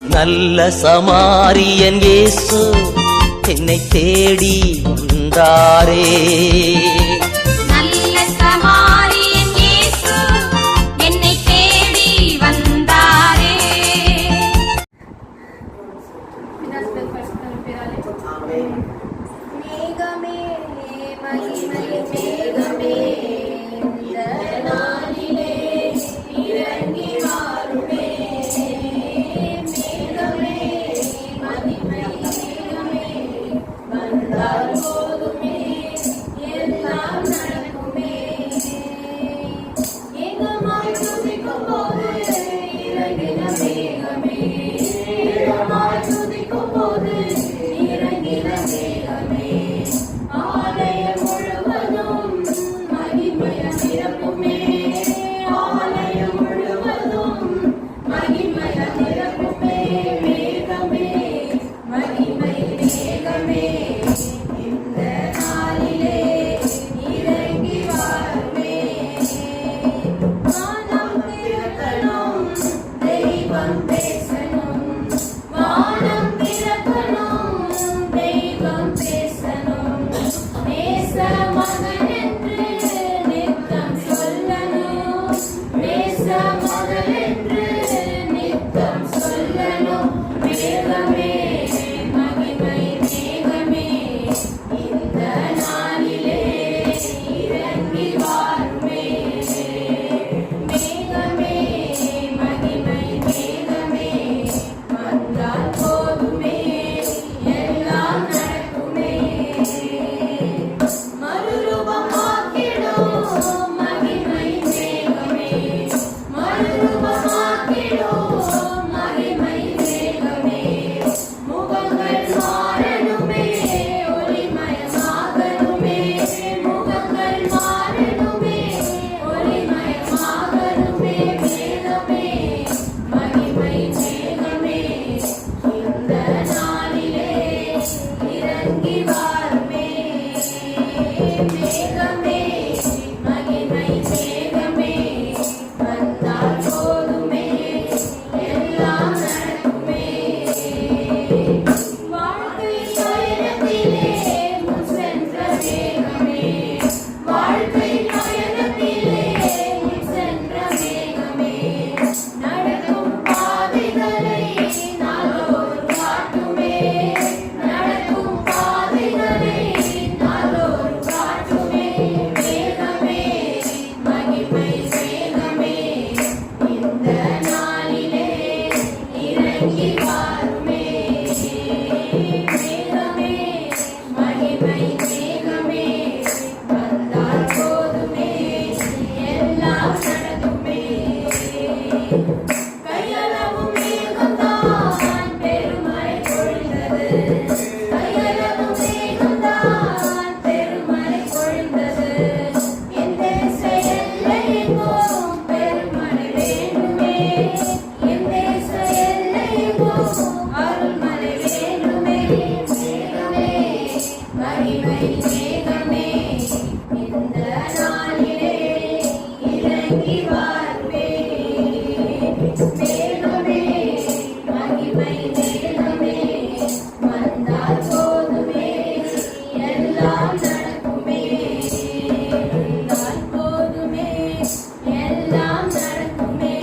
நல்ல சமாரியன் இயேசு என்னை தேடி வந்தாரே. நல்ல சமாரியன் இயேசு என்னை தேடி வந்தாரே. மேகமே மகிமை மேகமே இந்த நாளிலே இறங்கி வாருமே. மேகமே மகிமை மேகமே வந்தால் போதுமே எல்லாம் நடக்குமே. ஏகமாய் துதிக்கும் போது இறங்கின மேகமே. ஏகமாய் துதிக்கும் போது இறங்கின மேகமே. ஆலயம் முழுவதும் மகிமையை நிரப்புமே. ஆலயம் முழுவதும் மகிமையை நிரப்புமே. மேகமே மகிமை மேகமே இந்த நாளிலே இறங்கி வாருமே. வானம் திறக்கணும், தெய்வம் பேசணும். வானம் திறக்கணும், தெய்வம் பேசணும். நேச மகன் என்று நித்தம் சொல்லணும். நேச மகன் என்று நித்தம் சொல்லணும். மேகமே மகிமை மேகமே இந்த நாளிலே இறங்கி வாருமே. மேகமே மகிமை மேகமே வந்தால் போதுமே எல்லாம் நடக்குமே. மறுரூபமாக்கிடும் மகிமை மேகமே. மறுரூபமாக்கிடும் மகிமை மேகமே. முகங்கள் மாறணுமே, ஒளிமயமாகணுமே. முகங்கள் மாறணுமே, ஒளிமயமாகணுமே. மேகமே மகிமை மேகமே இந்த நாளிலே இறங்கி வாருமே. மேகமே மகிமை மேகமே வந்தால் போதுமே எல்லாம் நடக்குமே. வாழ்க்கை பயணத்திலே முன் சென்ற மேகமே. வாழ்க்கை பயணத்திலே முன் சென்ற மேகமே. நடக்கும் பாதைகளை நாளோர் காட்டுமே. நடக்கும் பாதைகளை நாளோர் காட்டுமே. மேகமே மகிமை மேகமே இந்த நாளிலே இறங்கி வாருமே. மேகமே மகிமை மேகமே வந்தால் போதுமே எல்லாம் நடக்குமே. கையளவு மேகம்தான் பெருமழை பொழிந்தது. கையளவு மேகம்தான் பெருமழை பொழிந்தது. என் தேச எல்லையெங்கும் பெருமழை வேண்டுமே. என் தேச எல்லையெங்கும் அருள்மழை வேண்டுமே. மேகமே மகிமை மேகமே இந்த நாளிலே இறங்கி வாருமே. மேகமே மகிமை மேகமே வந்தால் போதுமே எல்லாம் நடக்குமே. வந்தால் போதுமே எல்லாம் நடக்குமே.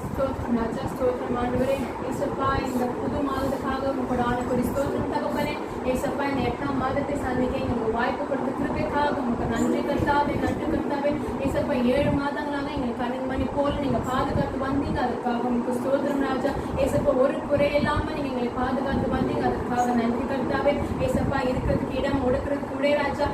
ஸ்தோத்திரம் ராஜா, ஸ்தோத்திரம் ஆண்டவரே. ஏசப்பா, இந்த புது மாதத்துக்காக உங்களோட ஆளுக்கு ஸ்தோத்திரம் தகப்பனே. ஏசப்பா, இந்த 8ஆம் மாதத்தை சந்திக்க எங்களுக்கு வாய்ப்பு கொடுத்த கிருபைக்காக உங்களுக்கு நன்றி கர்த்தாவே, நன்றி கர்த்தாவே. ஏசப்பா, 7 மாதங்களாக எங்களுக்கு கண்மணி போல நீங்க பாதுகாத்து வந்தீங்க, அதுக்காக உங்களுக்கு ஸ்தோத்திரம் ராஜா. ஏசப்பா, ஒரு குறை இல்லாம நீங்க எங்களை பாதுகாத்து வந்தீங்க, அதுக்காக நன்றி கர்த்தாவே. ஏசப்பா, இருக்கிறதுக்கு இடம் ஒடுக்கிறதுக்கு விட ராஜா,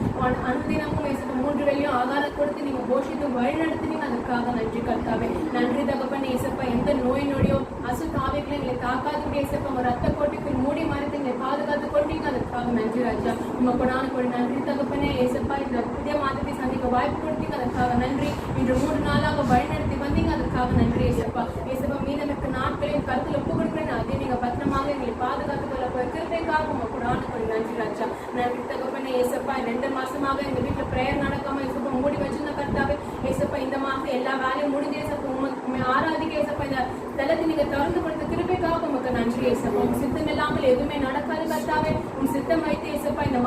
அனுதினமும் ஏசப்பா 3 வேளையும் ஆகாரம் கொடுத்து நீங்க போஷித்து வழி நடத்துனீங்க, அதுக்காக நன்றி கர்த்தாவே. நன்றி தகப்பனே. ஏசப்பா, எந்த நோய் நொடியோ அசுத்தாவிகளை எங்களை தாக்காதபடி ஏசப்பா உங்க ரத்த கோட்டைக்கு மூடி மறைத்து எங்களை பாதுகாத்து கொண்டீங்க, அதுக்காக நன்றி ராஜா. உங்க கொடான கொடி நன்றி தகப்பனே. ஏசப்பா, இந்த புதிய மாதத்தை சந்திக்க வாய்ப்பு கொடுத்தீங்க, அதுக்காக நன்றி. இன்று 3 நாளாக வழி நடத்தி வந்தீங்க, அதுக்காக நன்றி ஏசப்பா. ஏசப்பா, மீதமிருக்க நாட்களையும் கருத்தில் ஒப்பு கொடுக்குறேன், அதை நீங்க பத்திரமாக எங்களை பாதுகாத்து கொள்ள போய் கிருபைக்காக உங்க கொடான கொடி நன்றி ராஜா. நன்றி தகப்பனே. ஏசப்பா, 2 மாசமாக எங்க வீட்டுல பிரேயர் நடக்காம ஏசப்பா மூடி வச்சிருந்த கர்த்தாவே. ஏசப்பா, இந்த மாசம் எல்லா வேலையும் முடிஞ்சு ஏசப்பா நன்றி ஏசப்பா. உங்க சித்தம் இல்லாமல் எதுவுமே நடக்காது கர்த்தாவே. உங்க சித்தம் வைத்து ஏசப்பா இந்த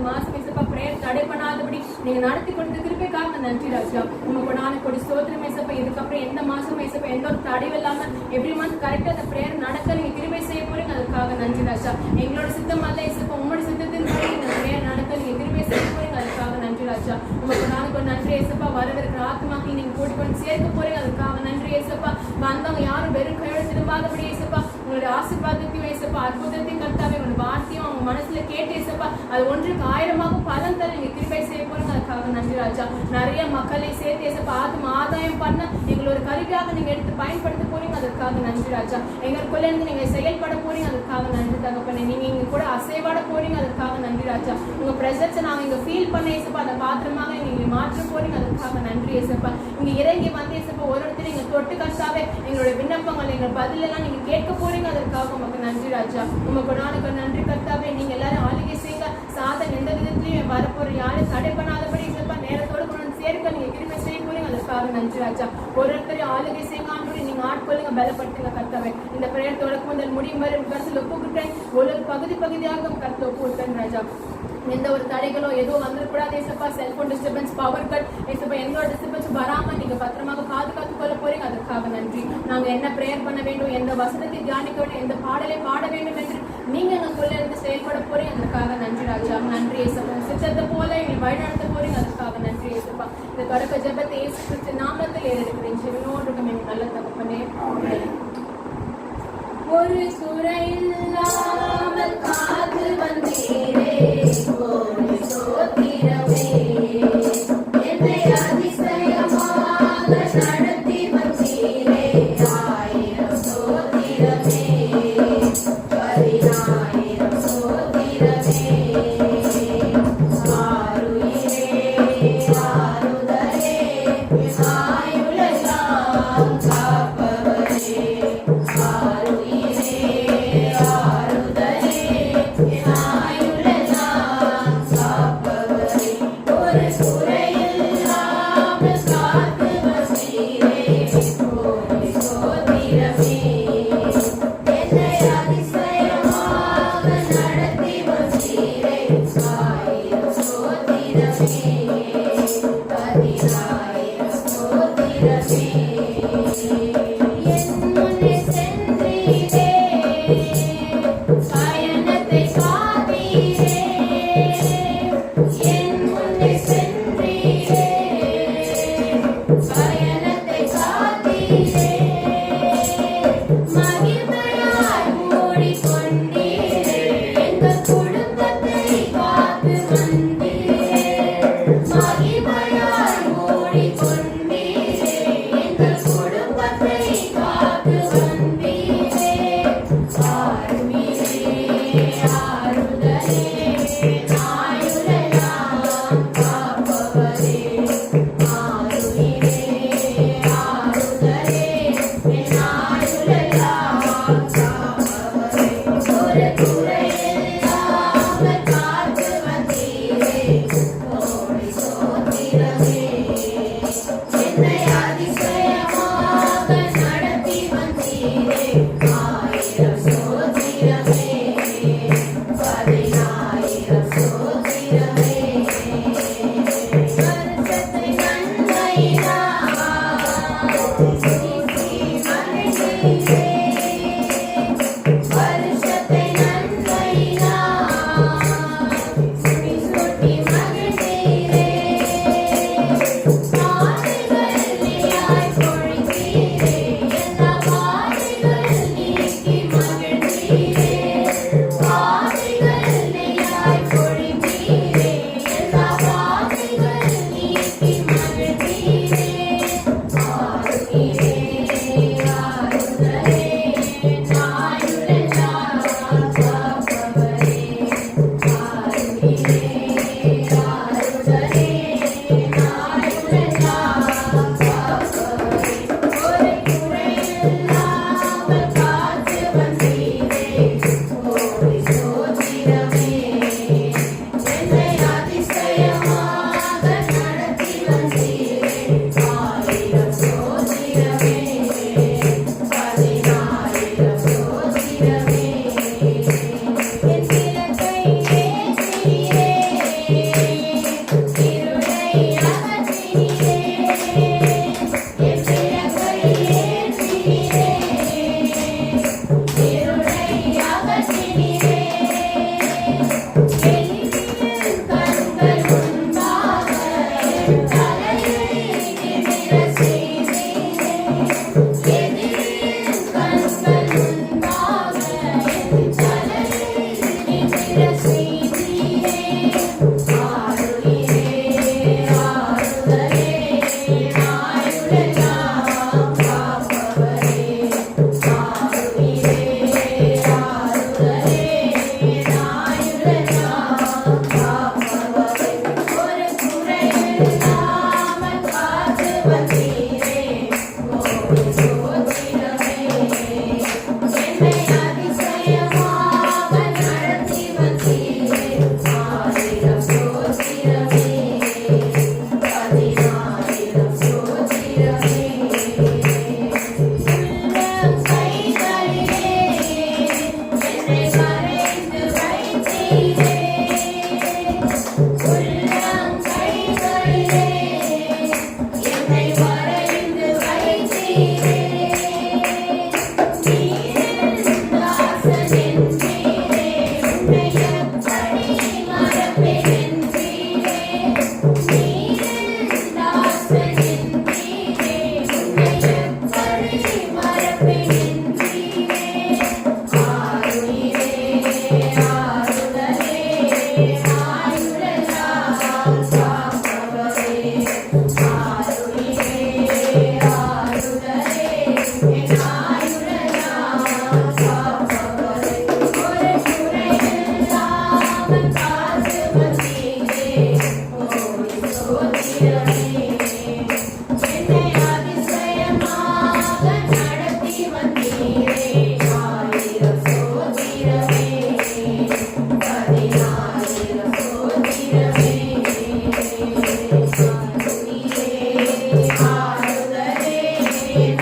மாசம் ஏசப்பா பிரேயர் தடை பண்ணாதபடி நீங்க நடத்தி கொடுத்த கிருபைக்காக நன்றி ராஜா. உங்க நானு கொடி ஸ்தோத்திரம் ஏசப்பா. இதுக்கப்புறம் எந்த மாசம் ஏசப்பா எந்த ஒரு தடையும் இல்லாம எவ்ரி மந்த் கரெக்டா அந்த பிரேயர் நடக்க நீங்க கிருபை செய்ய போறீங்க, அதுக்காக நன்றி ராஜா. எங்களோட சித்தம் அல்ல ஏசப்பா, உங்களோட சித்தத்தின் படி இந்த பிரேயர் நடக்க நீங்க கிருபை செய்ய போறீங்க, அதுக்காக நன்றி ராஜா. உங்களுக்கு நானுக்கு நன்றி ஏசப்பா. வரவிருக்கிற ஆத்மாக்கி நீங்க கூட்டி கொண்டு சேர்க்க போறீங்க, அதுக்காக நன்றி ஏசப்பா. வந்தவங்க யாரும் வெறும் கையோட திரும்பாதபடி ஏசப்பா உங்களுடைய ஆசீர்வாதத்தையும் ஏசப்பா அற்புதத்தையும் கர்த்தாவே உங்களுடைய வார்த்தையும் அவங்க மனசுல கேட்டு ஏசப்பா அது 1க்கு 1000 பலன் தர நீங்க கிருபை செய்ய போறீங்க, அதுக்காக நன்றி ராஜா. நிறைய மக்களை சேர்த்து ஏசப்பா ஆதாயம் பண்ண எங்களை ஒரு கருவியாக நீங்க எடுத்து பயன்படுத்த போறீங்க, அதுக்காக நன்றி ராஜா. எங்களுக்குள்ள இருந்து நீங்க செயல்பட போறீங்க, அதுக்காக நன்றி தகப்பனே. நீங்க இங்க கூட அசைவாட போறீங்க, அதுக்காக நன்றி ராஜா. உங்க பிரசன்ஸ் நாங்க இங்க ஃபீல் பண்ண ஏசப்பா அந்த பாத்திரமாக நீங்க மாற்ற போறீங்க, அதுக்காக நன்றி ஏசப்பா. இங்க இறங்கி வந்து ஏசப்பா ஒருத்தர் நீங்க தொட்டு கர்த்தாவே எங்களுடைய விண்ணப்பங்கள் எங்கள் பதில் எல்லாம் நீங்க கேட்க போறீங்க, அதற்காக உமக்கு நன்றி ராஜா. உமக்கு நானுக்கு நன்றி கர்த்தாவே. நீங்க எல்லாரும் ஆளுகை செய்யுங்க. சாதன் எந்த விதத்திலையும் வரப்போற யாரும் தடை பண்ணாதபடி ஏசப்பா நேரத்தோடு கொண்டு சேர்க்க நீங்க கிருபை செய்ய போறீங்க, அதற்காக நன்றி ராஜா. ஒருத்தரையும் ஆளுகை செய்யுங்க, நீங்க ஆட்கொள்ளுங்க, பலப்படுத்துங்க கர்த்தாவே. இந்த பிரேயர் தொடக்கம் முதல் முடியும் வரை கருத்தில் ஒப்புக்கிட்டேன். ஒரு பகுதியாக கருத்தில் ஒப்புவிட்டேன் ராஜா. எந்த ஒரு தடைகளோ ஏதோ வந்துடக்கூடாது ஏசப்பா. செல்போன் டிஸ்டர்பன்ஸ், பவர் கட் ஏசப்பா எந்த ஒரு டிஸ்டர்பன்ஸ் வராம நீங்க பத்திரமாக பாதுகாத்து கொள்ள போறீங்க, அதற்காக நன்றி. நாங்க என்ன பிரேயர் பண்ண வேண்டும், எந்த வசனத்தை தியானிக்க வேண்டும், எந்த பாடலை பாட வேண்டும் என்று நீங்க எங்களுக்குள்ள இருந்து செயல்பட போறீங்க, அதற்காக நன்றி ராஜா. நன்றி ஏசப்பா. சித்தத்தை போல எங்களை வழிநடத்த போறீங்க, அதற்காக நன்றி ஏசப்பா. இந்த தொடக்க ஜெபத்தை இயேசு கிறிஸ்து நாமத்தில் ஏறெடுக்கிறேன் ஜெபனோடு எங்க நல்ல தகப்பனே. ஒரு குறையில்லாமல் காத்து வந்தீரே, கோடி ஸ்தோத்திரமே. என்னை அதிசயமாக நடத்தி வந்தீரே, 1000 ஸ்தோத்திரமே, 10,000 ஸ்தோத்திரமே. ஆருயிரே ஆறுதலே, ஆயுளெல்லாம் காப்பவரே. ஆருயிரே ஆறுதலே, ஆயுளெல்லாம் Praise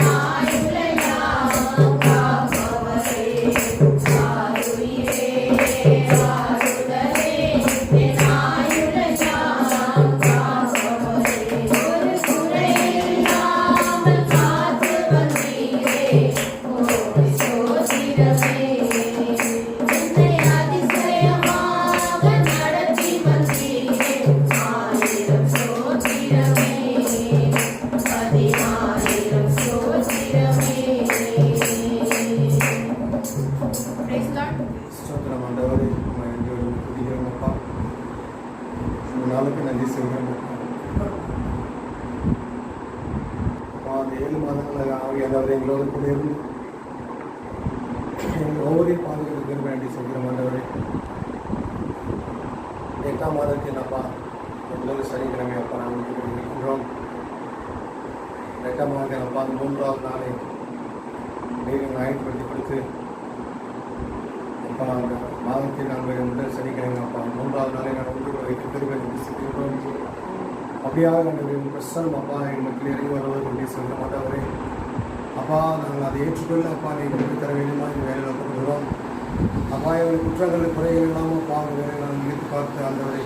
Lord. ஸ்தோத்திரம் ஆண்டவரே, உம்மை நன்றியோடு துதிக்கிறோம் அப்பா. இந்த நாளுக்கு நன்றி சொல்கிறோம் அப்பா. அப்பா, அந்த 7 மாதங்கள் ஆவியானவர் எங்களோடு கூட இருந்து எங்கள் ஒவ்வொரு பாதுகாப்புக்கு வேண்டி சொல்கிறோம் ஆண்டவரே. 8ஆம் மாதத்தின் அப்பா முதல் சனிக்கிழமை அப்பா நாங்கள் இருக்கின்றோம். 8ஆம் மாதத்தின் அப்பா அந்த 3ஆவது நாளை நீங்கள் ஆயத்தப்படுத்தி கொடுத்து அப்பா அந்த மாதத்தில் நாங்கள் முதல் சனிக்கிழமை அப்பா 3ஆவது நாளை நான் ஒன்று வைத்து பெறுவேன். அப்படியாக நாங்கள் பிரசனம் அப்பா எங்கள் மக்கள் இறங்கி வருவது கொண்டு சொல்ல மாட்டவரே. அப்பா நாங்கள் அதை ஏற்றுக்கொள்ள அப்பா நீங்கள் தர வேண்டுமா இந்த வேலையில் ஒப்புக்கொள்கிறோம். அப்பா எங்கள் குற்றங்கள் குறைகள் இல்லாமல் அப்பா அந்த வேலை நாங்கள் நினைத்து பார்த்து ஆண்டவரை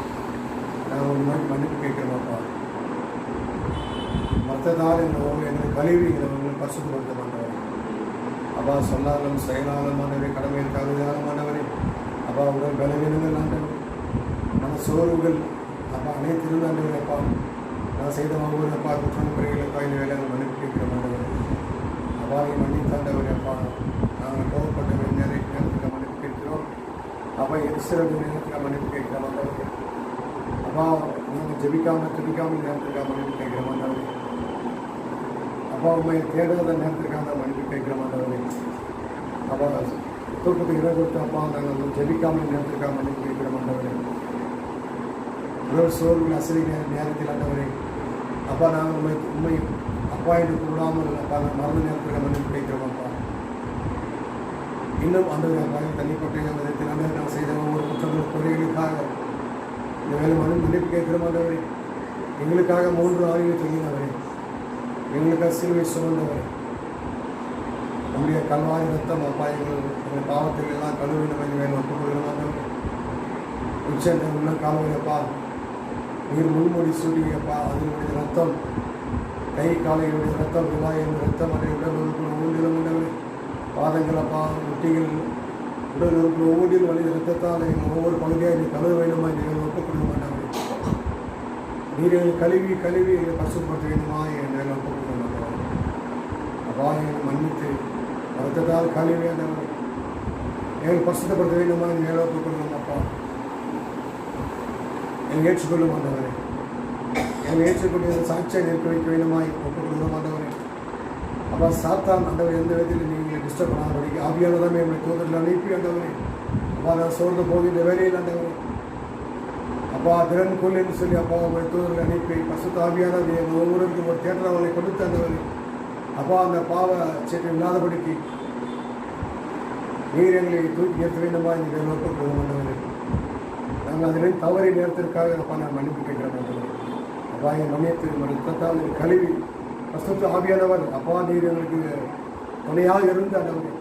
நாங்கள் ஒரு மாதிரி மன்னிப்பு கேட்கிறோம் அப்பா. மற்றதால் எங்களை கழுவி எங்களை பரிசுத்தப்படுத்த மாட்டவரே. அப்பா சொல்லாலும் செயலாலும் ஆண்டவரே, கடமையில் தகுதியாலும் ஆண்டவரே, அப்பா உடல் பலவீனங்கள் ஆண்டவரே, மனசோர்வுகள் அப்பா அனைத்திலும் ஆண்டவரே அப்பா நான் செய்த ஒவ்வொரு அப்பா குற்றம் குறைகளுக்காக இந்த வேலை மன்னிப்பு கேட்கிற ஆண்டவரே. அப்பா நீ மன்னித்தாண்டவரே அப்பா நாங்கள் கோவப்பட்ட நேரத்துக்கு மன்னிப்பு கேட்கிறோம். அப்பா எரிசலுடைய நேரத்துக்கு மன்னிப்பு கேட்கிற ஆண்டவரே. அப்பா நாங்கள் ஜெபிக்காமல் துடிக்காமல் நேரத்துக்காக மன்னிப்பு கேட்கிற ஆண்டவரே. அப்பா உண்மை தேடாத நேரத்துக்காக மன்னிப்பு கேட்கிற ஆண்டவரே. அப்பா தூக்கத்துக்கு இடம் கொடுத்து அப்பா நாங்கள் ஜெபிக்காமல் நேரத்துக்காக மன்னிப்பு கேட்கிற ஆண்டவரே. உடல் சோர்வில் அசதி நேரத்தில் ஆண்டவரே அப்பா நாங்கள் உண்மை அப்பா என்று கூடாமல் அப்பா நாங்கள் மறந்த நேரத்தில் மன்னிப்பு கேட்கிறோம் அப்பா. இன்னும் ஆண்டவரே அப்பா தனிப்பட்ட விதத்தில் ஆண்டவரை நாங்கள் செய்த ஒவ்வொரு குற்றங்கள் குறைகளுக்காக இந்த வேலை மன்னிப்பு கேட்கிறோம் ஆண்டவரே. எங்களுக்காக 3 ஆய்வு செய்கிறவரே, எங்களுக்காக சிலுவை சுமந்தவரே, நம்முடைய கல்வாரி ரத்தம் அப்பா எங்கள் பாவத்தில் எல்லாம் கழுவின வேலை ஒப்புக்கொள்கிறோம் ஆண்டவரே. உச்ச உள்ள காலவையப்பா நீர் முன்மொழி சூடியப்பா அதனுடைய ரத்தம் கை காலையுடைய ரத்தம் விழாயின் ரத்தம் அதை உடல் உறுப்பில் ஒவ்வொன்றிலும் உண்டவரே. பாதங்கள் அப்பா முட்டிகள் உடல் உறுப்பில் ஒவ்வொன்றிலும் வழி ரத்தத்தால் எங்கள் ஒவ்வொரு பகுதியாக நீ கழுவ வேண்டுமா நீங்கள் ஒப்புக்கொள்ள மாட்டாங்க. நீர் எங்களை கழுவி எங்களை பசுப்படுத்த வேண்டுமா எங்களை ஒப்புக்கொள்ள மாட்டாங்க. அப்பா எங்களை மன்னித்து ரத்தத்தால் கழுவி அந்த எங்களை பசுத்தப்படுத்த வேண்டுமா எங்களை ஒப்புக்கொள்ளணும் அப்பா. எங்களை ஏற்றுக்கொள்ள மாட்டவரே, எங்களை ஏற்றுக்கொண்டு சாட்சியை நிற்க வைக்க வேண்டுமாய் ஒப்புக்கொள்ள மாட்டவரே. அப்பா சாத்தான் ஆண்டவர் எந்த விதத்தில் நீங்கள் டிஸ்டர்ப் பண்ணாதபடிக்கு ஆவியானதாமே எங்களை தூதரில் அனுப்பி ஆண்டவரே. அப்பா நான் சோர்ந்து போகின்ற வேலையில் ஆண்டவரே அப்பா திறன் கொள் என்று சொல்லி அப்பா உங்களை தூதரில் அனுப்பி பசுத்த ஆவியானவர் எங்கள் ஒவ்வொருவருக்கும் ஒரு தேட்டர் அவளை கொடுத்து ஆண்டவரே அப்பா அந்த பாவ சீட்டை இல்லாதபடிக்கு நீர் எங்களை தூக்கி ஏற்ற வேண்டுமா நீங்கள் ஒப்புக்கொள்ள மாட்டவரே. நாங்கள் அதில் தவறி நேரத்திற்காக அப்பா நான் மன்னிப்பு கேட்கிறேன். அப்பா என் மன்னியத்து ரத்தத்தால் கழுவி பசுத்த ஆவியானவர் அப்பா நீர் எங்களுக்கு துணையாக இருந்து ஆண்டவரே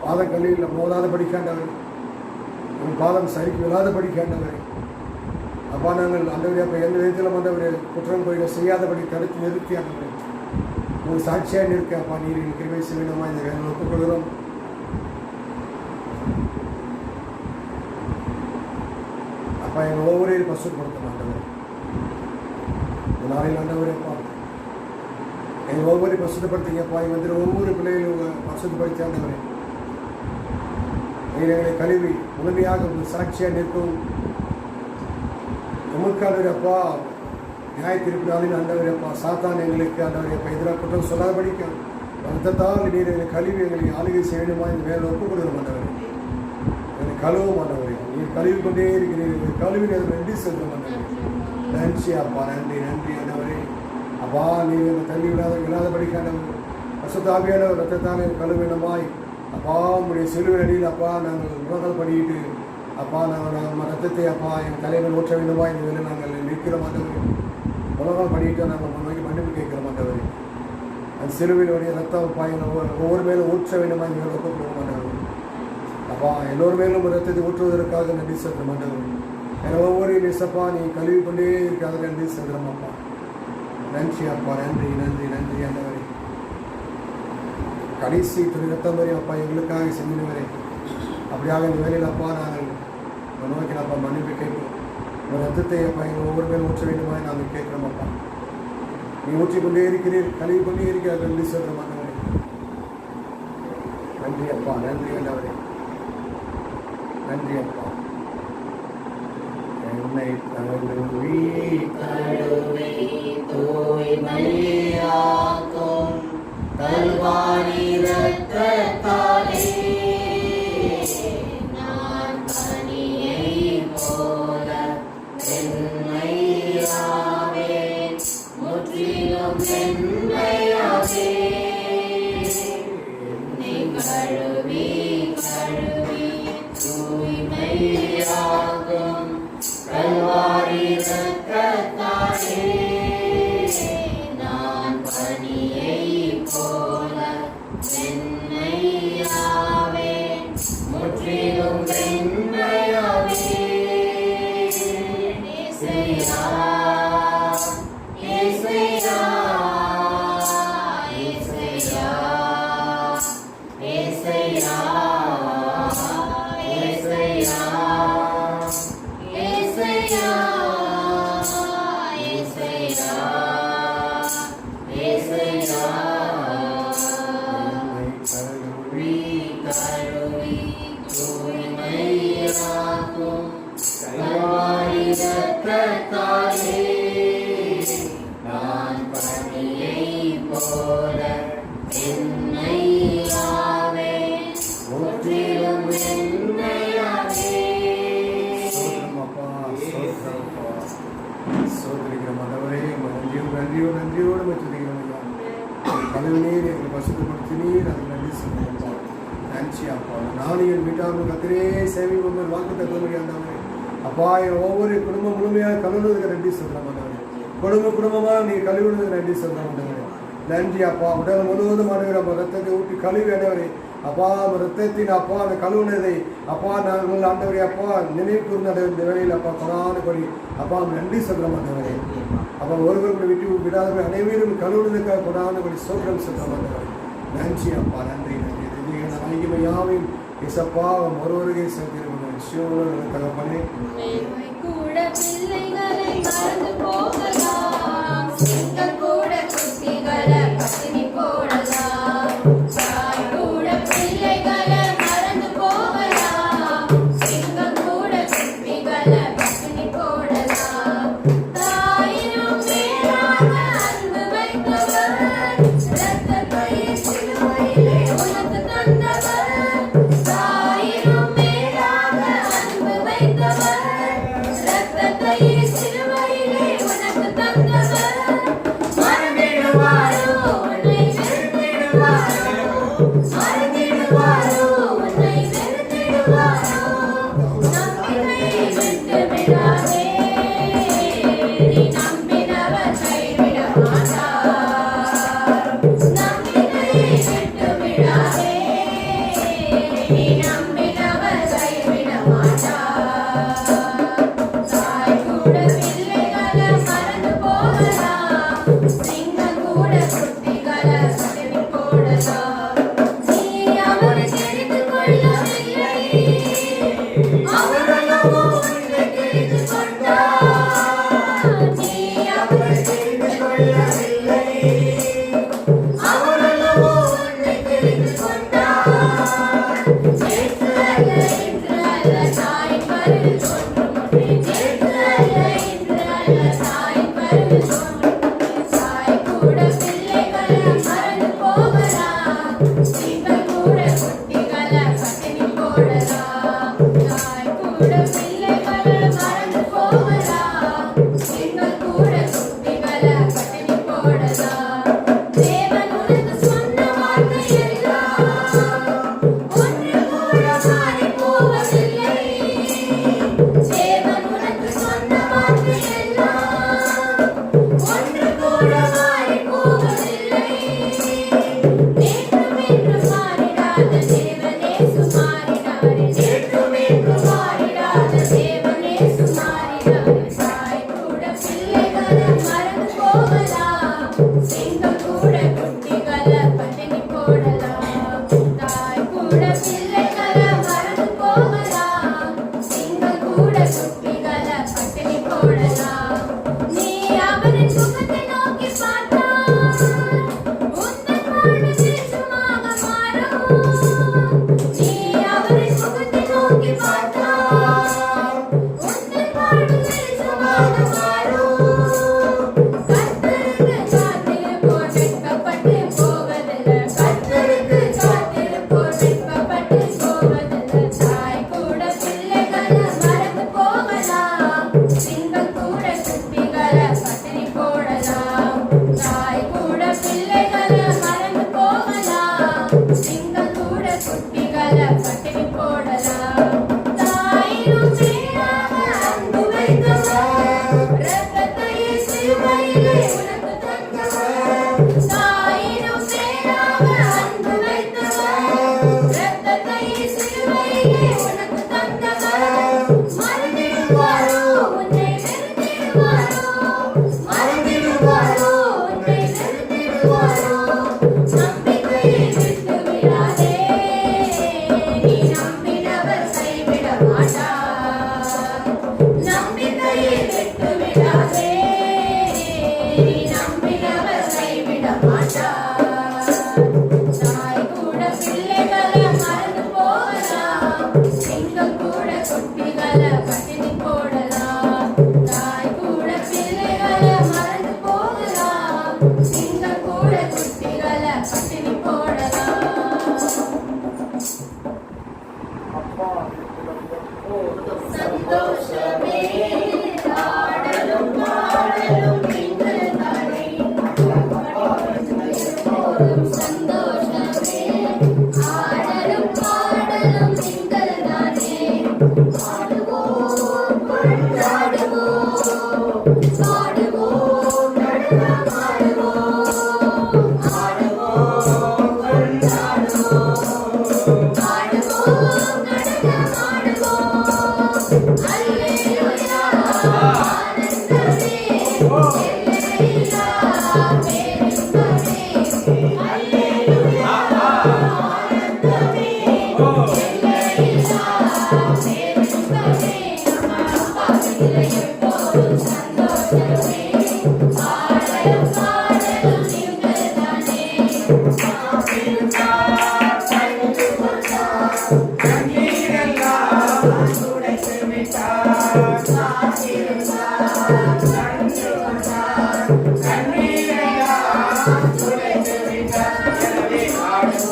பாத கல்வியில் மோதாத படிக்காண்டவர் உங்கள் பாதம் சரிக்கு விழாத படிக்காண்டவரே. அப்பா நாங்கள் ஆண்டவரே அப்போ எந்த விதத்திலும் ஆண்டவரே குற்றம் கோயிலை செய்யாதபடி தடுத்து நிறுத்தி ஆண்டவரே ஒரு சாட்சியாக நிற்க அப்பா நீர் கிருபை செய்ய வேண்டுமா இந்த வேலை ஒப்புக்கொள்கிறோம். அப்பா எங்கள் ஒவ்வொரு பசுப்படுத்த மாட்டவர் இந்த நாளில் ஆண்டவரே அப்பா எங்கள் ஒவ்வொரு பசுத்தப்படுத்திங்கப்பா. இங்கே வந்து ஒவ்வொரு பிள்ளைகளும் பசுத்தப்படுத்தி ஆண்டவரே எங்களை கழுவி முழுமையாக சாட்சியாக நிற்கும் உமக்கானவர் அப்பா. நியாய திருப்பி நாளில் ஆண்டவர் அப்பா சாத்தான் எங்களுக்கு ஆண்டவர் அப்பா எதிராக குற்றம் சொல்லாத படிக்கும் ரத்தத்தால் நீர் எங்களை கழுவி எங்களுக்கு ஆளுகை செய்ய வேண்டுமா இந்த வேலை ஒப்புக்கொடுக்க மாட்டவர். என்னை கழுவ மாட்டவரே, நீர் கழுவி கொண்டே இருக்கிறீர்கள். கழுவி அதை நன்றி சொல்ல மாட்டேன். நன்றி அப்பா, நன்றி ஆண்டவரே. அப்பா நீர் என்னை தள்ளி விழாத படிக்காண்டவர் பசுத்தாவியான ரத்தத்தால் கழுவினமாய் அப்பா உங்களுடைய சிலுவை அடியில் அப்பா நாங்கள் உலகம் பண்ணிட்டு அப்பா நாங்கள் நம்ம ரத்தத்தை அப்பா எங்கள் தலைவர் ஊற்ற வேண்டுமா இந்த வேலை நாங்கள் நிற்கிற மாட்டவரே. உலகம் பண்ணிட்டு நாங்கள் நோக்கி மன்னிப்பு கேட்கிற மாட்டவரே. அந்த சிலுவையினுடைய ரத்தம் பாயின ஒவ்வொரு மேலும் ஊற்ற வேண்டுமா நீங்கள் ஒப்புக்கொள்ள மாட்டார்கள். அப்பா எல்லோரு மேலும் ரத்தத்தை ஊற்றுவதற்காக நன்றி செலுத்த மாட்டார்கள். ஏன்னா ஒவ்வொரு இசப்பா நீ கழுவி கொண்டே இருக்காத நன்றி செலுத்துகிறோம் அப்பா. நன்றி அப்பா, நன்றி நன்றி நன்றி ஆண்டவரே. கடைசி துணி ரத்தம் வரை அப்பா எங்களுக்காக செஞ்சினவரே. அப்படியாக இந்த வேலையில் அப்பா நாங்கள் நோக்கி அப்பா மன்னிப்பு கேட்போம். ஒரு ரத்தத்தை அப்பா எங்கள் ஒவ்வொரு மேலும் ஊற்ற வேண்டுமா நாங்கள் கேட்குறோம் அப்பா. நீ ஊற்றிக்கொண்டே இருக்கிறீர், கழுவி கொண்டே இருக்கிறார் நன்றி சொல்கிற மாட்டவரே. நன்றி அப்பா, நன்றி ஆண்டவரே, நன்றி அப்பா. என்னை தழுவி தூய்மையாக்கும் கல்வாரி ரத்தத்தாலே நான் பனியைப் போல வெண்மையாவேன், முற்றிலும் வெண்மையாவேன். என்னை கழுவி கழுவி தூய்மையாக்கும் கல்வாரி ரத்தத்தாலே நான் பனியைப் போல வெண்மையாவேன், முற்றிலும் வெண்மையாவேன். இயேசுயா, இயேசுயா, இயேசுயா, இயேசுயா, இயேசுயா, இயேசுயா, இயேசுயா, இயேசுயா. கழுவி கழுவி தூய்மையாக்கும் கல்வாரி ரத்தத்தாலே நான் பனியைப் போல வெண்மையாவேன், முற்றிலும் வெண்மையாவேன். சோத்திரம் அப்பா, சோத்திரம் அப்பா. சோத்திரிக்கிறோம் ஆண்டவரே. நன்றியோடு நன்றியோடு நன்றியோடு வச்சிருக்கிறோம் ஐயா. கழுவி நீர் எங்களை பசுத்தப்படுத்தி நீர் அதுக்கு நன்றி சொல்லுங்கள். நன்றி அப்பா. நானும் என் வீட்டாளர்கள் கத்திரே சேவை ஒன்று வாக்கு தக்க முடியாதவரே. அப்பா என் ஒவ்வொரு குடும்பம் முழுமையாக கழுவுனதுக்கு நன்றி சொல்ல மாட்டவரே. குடும்பமாக நீ கழுவுனதுக்கு நன்றி சொல்ல மாட்டவரே. நன்றி அப்பா. உடல் முழுவதும் ஆண்டவரே ரத்தத்தை ஊட்டி கழுவி ஆண்டவரே. அப்பா ரத்தத்தின் அப்பா அந்த கழுவுனதை அப்பா நாங்கள் ஆண்டவரே அப்பா நினைவு கூர்ந்த இந்த வேலையில் அப்பா கொடானபடி அப்பா நன்றி சொல்ல மாட்டவரே. அப்பா ஒருவர் கூட விட்டு விடாதவரை அனைவரும் கழுவுனதுக்காக கொடானபடி சோத்திரம் சொல்ல மாட்டவரே. நன்றி அப்பா, நன்றி நன்றி. யாவையும் இசப்பா ஒருவருகே செலுத்திருக்கிறோம். சிவனோடு தகப்பனே கூட பிள்ளைகளை மறந்து போகலாம், சிங்கம் கூட குட்டிகளை பட்டினி போடலாம். தாய் கூட பிள்ளைகளை மறந்து போகலாம், சிங்கம் கூட குட்டிகளை பட்டினி போடலாம். தாயினும் மேலாக அன்பு வைத்தவர், இரத்தத்தை சிலுவையிலே உனக்கு தந்தவர். தாயினும் மேலாக அன்பு வைத்தவர், இரத்தத்தை சிலுவையிலே உனக்கு தந்தவர். மறந்திடுவாரோ உன்னை வெறுத்திடுவாரோ, மறந்திடுவாரோ உன்னை வெறுத்திடுவாரோ. நம்பிக்கை விட்டு விடாதே, நீ நம்பினவர் கைவிட மாட்டார். நம்பிக்கை விட்டு விடாதே, நீ நம்பினவர் கைவிட மாட்டார். தாய் கூட பிள்ளைகளை மறந்து போகலாம், சிங்கம் கூட குட்டிகளை பட்டினி போடலாம்.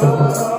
Hallelujah.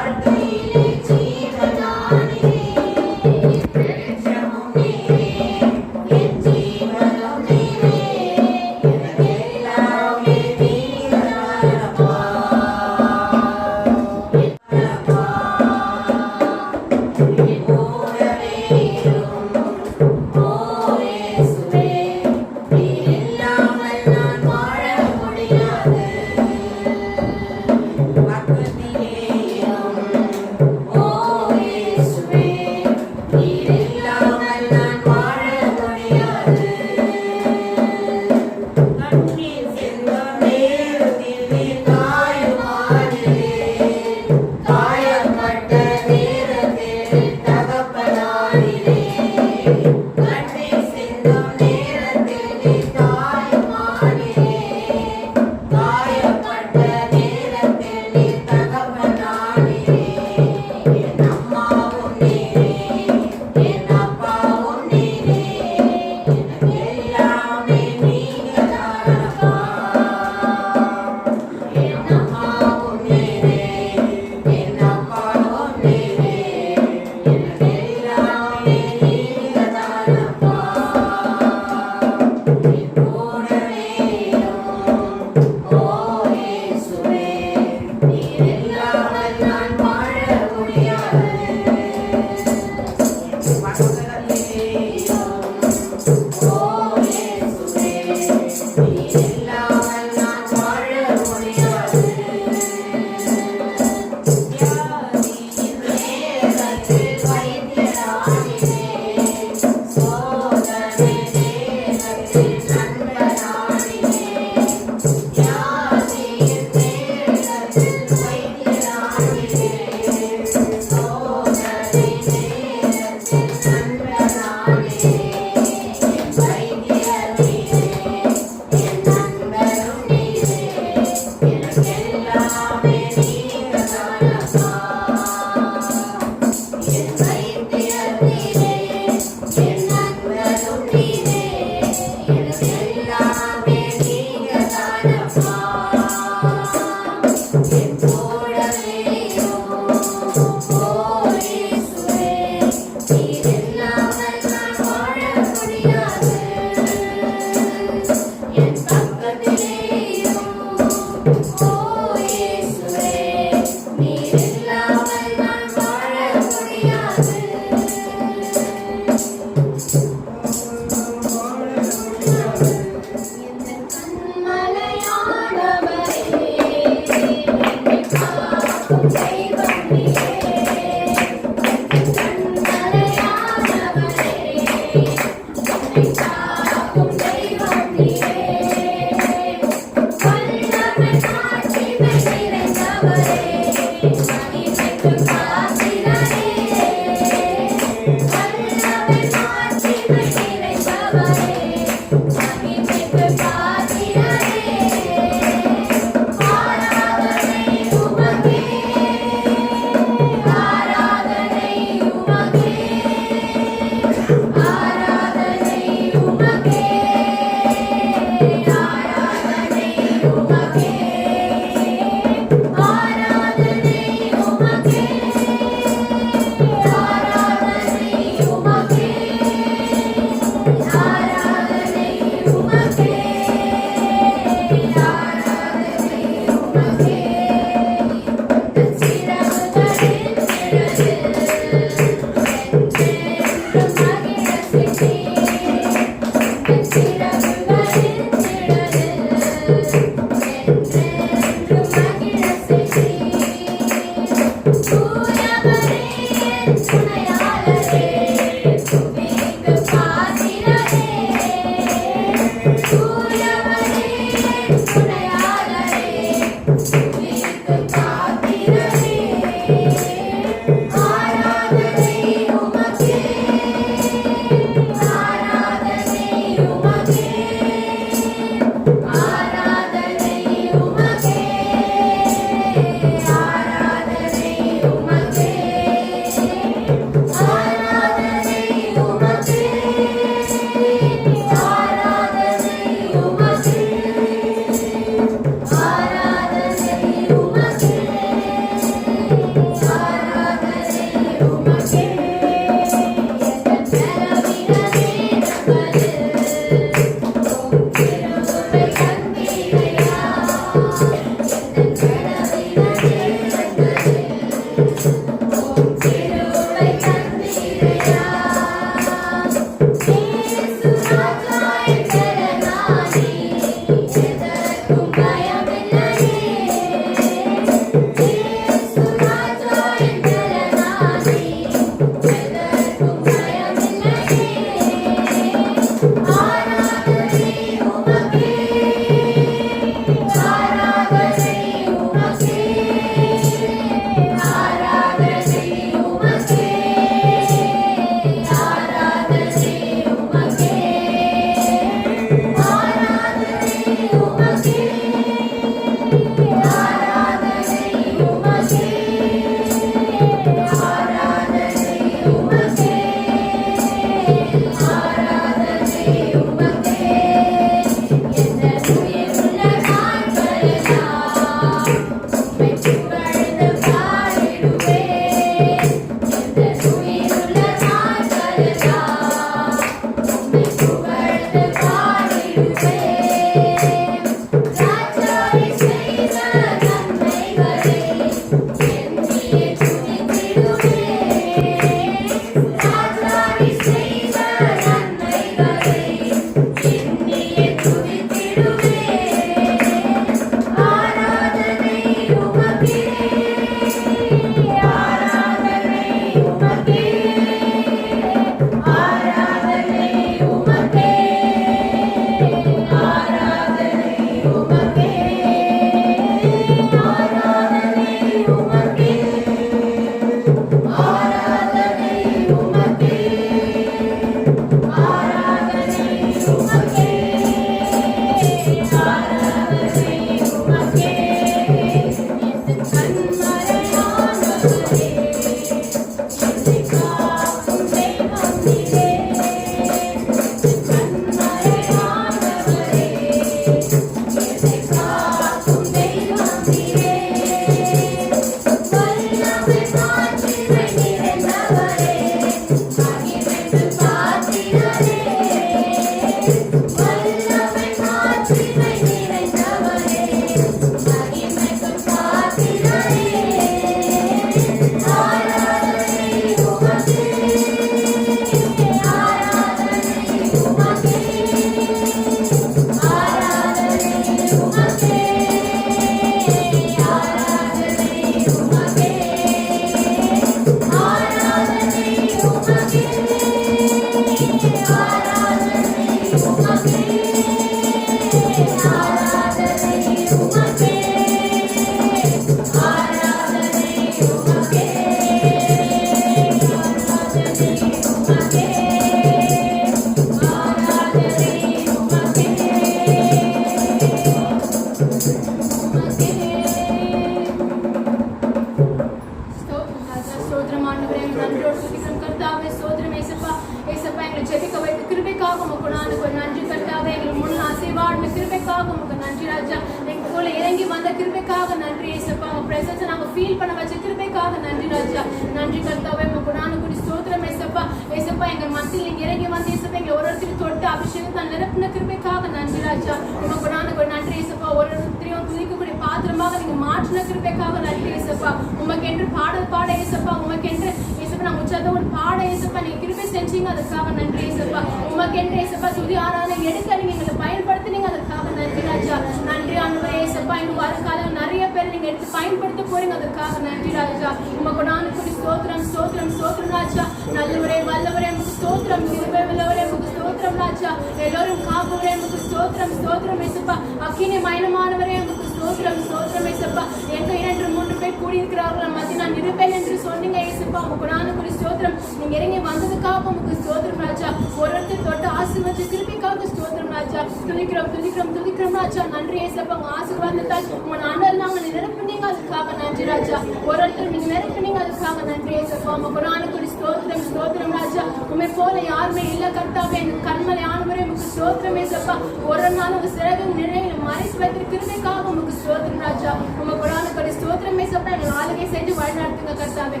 கிருபைக்காக உமக்கு நன்றி ராஜா. எங்க போல இறங்கி வந்த கிருபைக்காக நன்றி ஏசப்பா. உங்க பிரசன்ஸை நாங்க ஃபீல் பண்ண வச்ச கிருபைக்காக நன்றி ராஜா. நன்றி கர்த்தாவே. உமக்கு நானும் கூடி ஸ்தோத்திரம் ஏசப்பா. ஏசப்பா எங்க மத்தியில் நீங்க இறங்கி வந்து ஏசப்பா எங்களை ஒரு ஒருத்தரையும் தொட்டு அபிஷேகத்தை நிரப்பின கிருபைக்காக நன்றி ராஜா. உமக்கு நானுக்கு நன்றி ஏசப்பா. ஒரு ஒருத்தரையும் துதிக்கக்கூடிய பாத்திரமாக நீங்க மாற்றின கிருபைக்காக நன்றி ஏசப்பா. உமக்கென்று பாடல் பாட ஏசப்பா. உமக்கென்று ஏசப்பா நாங்க உச்சத்தோடு பாட ஏசப்பா நீங்க கிருபை செஞ்சீங்க, அதுக்காக நன்றி ஏசப்பா. உமக்கென்று ஏசப்பா துதி ஆராதனை எடுக்க நீங்க எங்களை பயன்படுத்தினீங்க, அதுக்காக நன்றி ராஜா. நன்றி ஆண்டவரே ஏசப்பா. இன்னும் வருங்காலம் நிறைய பேர் நீங்க எடுத்து பயன்படுத்த போறீங்க, அதுக்காக நன்றி ராஜா. உமக்கு நானுக்கு ஸ்தோத்திரம் ஸ்தோத்திரம் ஸ்தோத்திரம் ராஜா. நல்லவரே வல்லவரே உமக்கு ஸ்தோத்திரம். கிருபை உள்ளவரே உமக்கு ஸ்தோத்திரம் ராஜா. எல்லோரும் காப்பவரே உமக்கு ஸ்தோத்திரம் ஸ்தோத்திரம் ஏசப்பா. அக்கினி மயனமானவரே உமக்கு ஸ்தோத்திரம் ஸ்தோத்திரம் ஏசப்பா. எங்க 2-3 பேர் கூடியிருக்கிறார்கள் மத்தி நான் இருப்பேன் என்று சொன்னீங்க ஏசப்பா. உமக்கு நானுக்கு ஸ்தோத்திரம். நீங்க இறங்கி வந்ததுக்காக உமக்கு ஸ்தோத்திரம் ராஜா. ஒருத்தர் தொட்டு ஆசீர்வதிச்ச கிருபைக்காக ஸ்தோத்திரம் ராஜா. துதிக்கிறோம் துதிக்கிறோம் துதிக்கிறோம் ராஜா. நன்றி ஏசப்பா. உங்க ஆசீர்வாதத்தால் உங்க ஆண்டவர் நாங்கள் நிரப்பினீங்க, அதுக்காக நன்றி ராஜா. ஒருத்தர் நீங்க நிரப்பினீங்க, அதுக்காக நன்றி ஏசப்பா. உமக்கு நானுக்கு ஸ்தோத்திரம் ஸ்தோத்திரம் ராஜா. உண்மை போல யாருமே இல்ல கர்த்தாவே. எங்க கண்மலை ஆண்டவரே உமக்கு ஸ்தோத்திரம் ஏசப்பா. ஒரு நாள் உங்க சிறகு நிறைய மறைத்து வைத்த கிருபைக்காக உமக்கு ஸ்தோத்திரம் ராஜா. உமக்கு நானுக்கு ஸ்தோத்திரம் ஏசப்பா. எங்களை ஆளுகை செஞ்சு வழிநடத்துங்க கர்த்தாவே.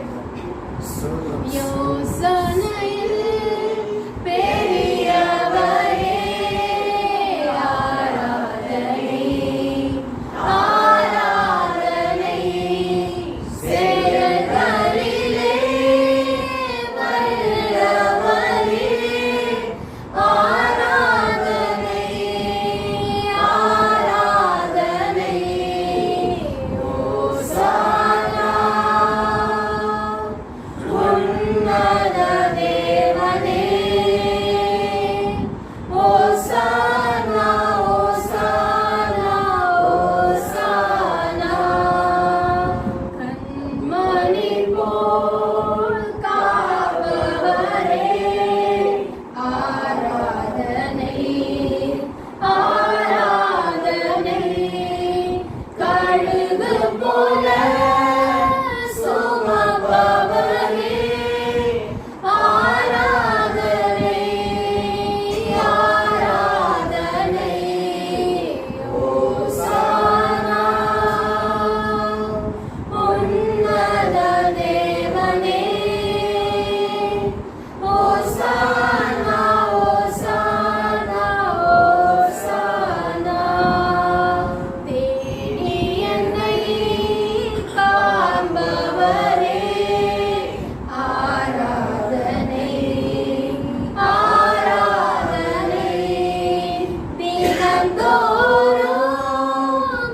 யோசனையில் பெரியவரே ஆராதனை ஆராதனை செயல்களிலே வல்லவரே ஆராதனை ஆராதனை ஓசானா உன்னத தேவனே ஓசானா ஓசானா ஓசானா. கண்மணி போல் காப்பவரே ஆராதனை ஆராதனை. கழுகு போல சுமப்பவரே ஆராதனை ஆராதனை ஓசானா உன்னத தேவனே ஓசானா ஓசானா ஓசானா. தேடி என்னை காண்பவரே ஆராதனை ஆராதனை. தினந்தோறும்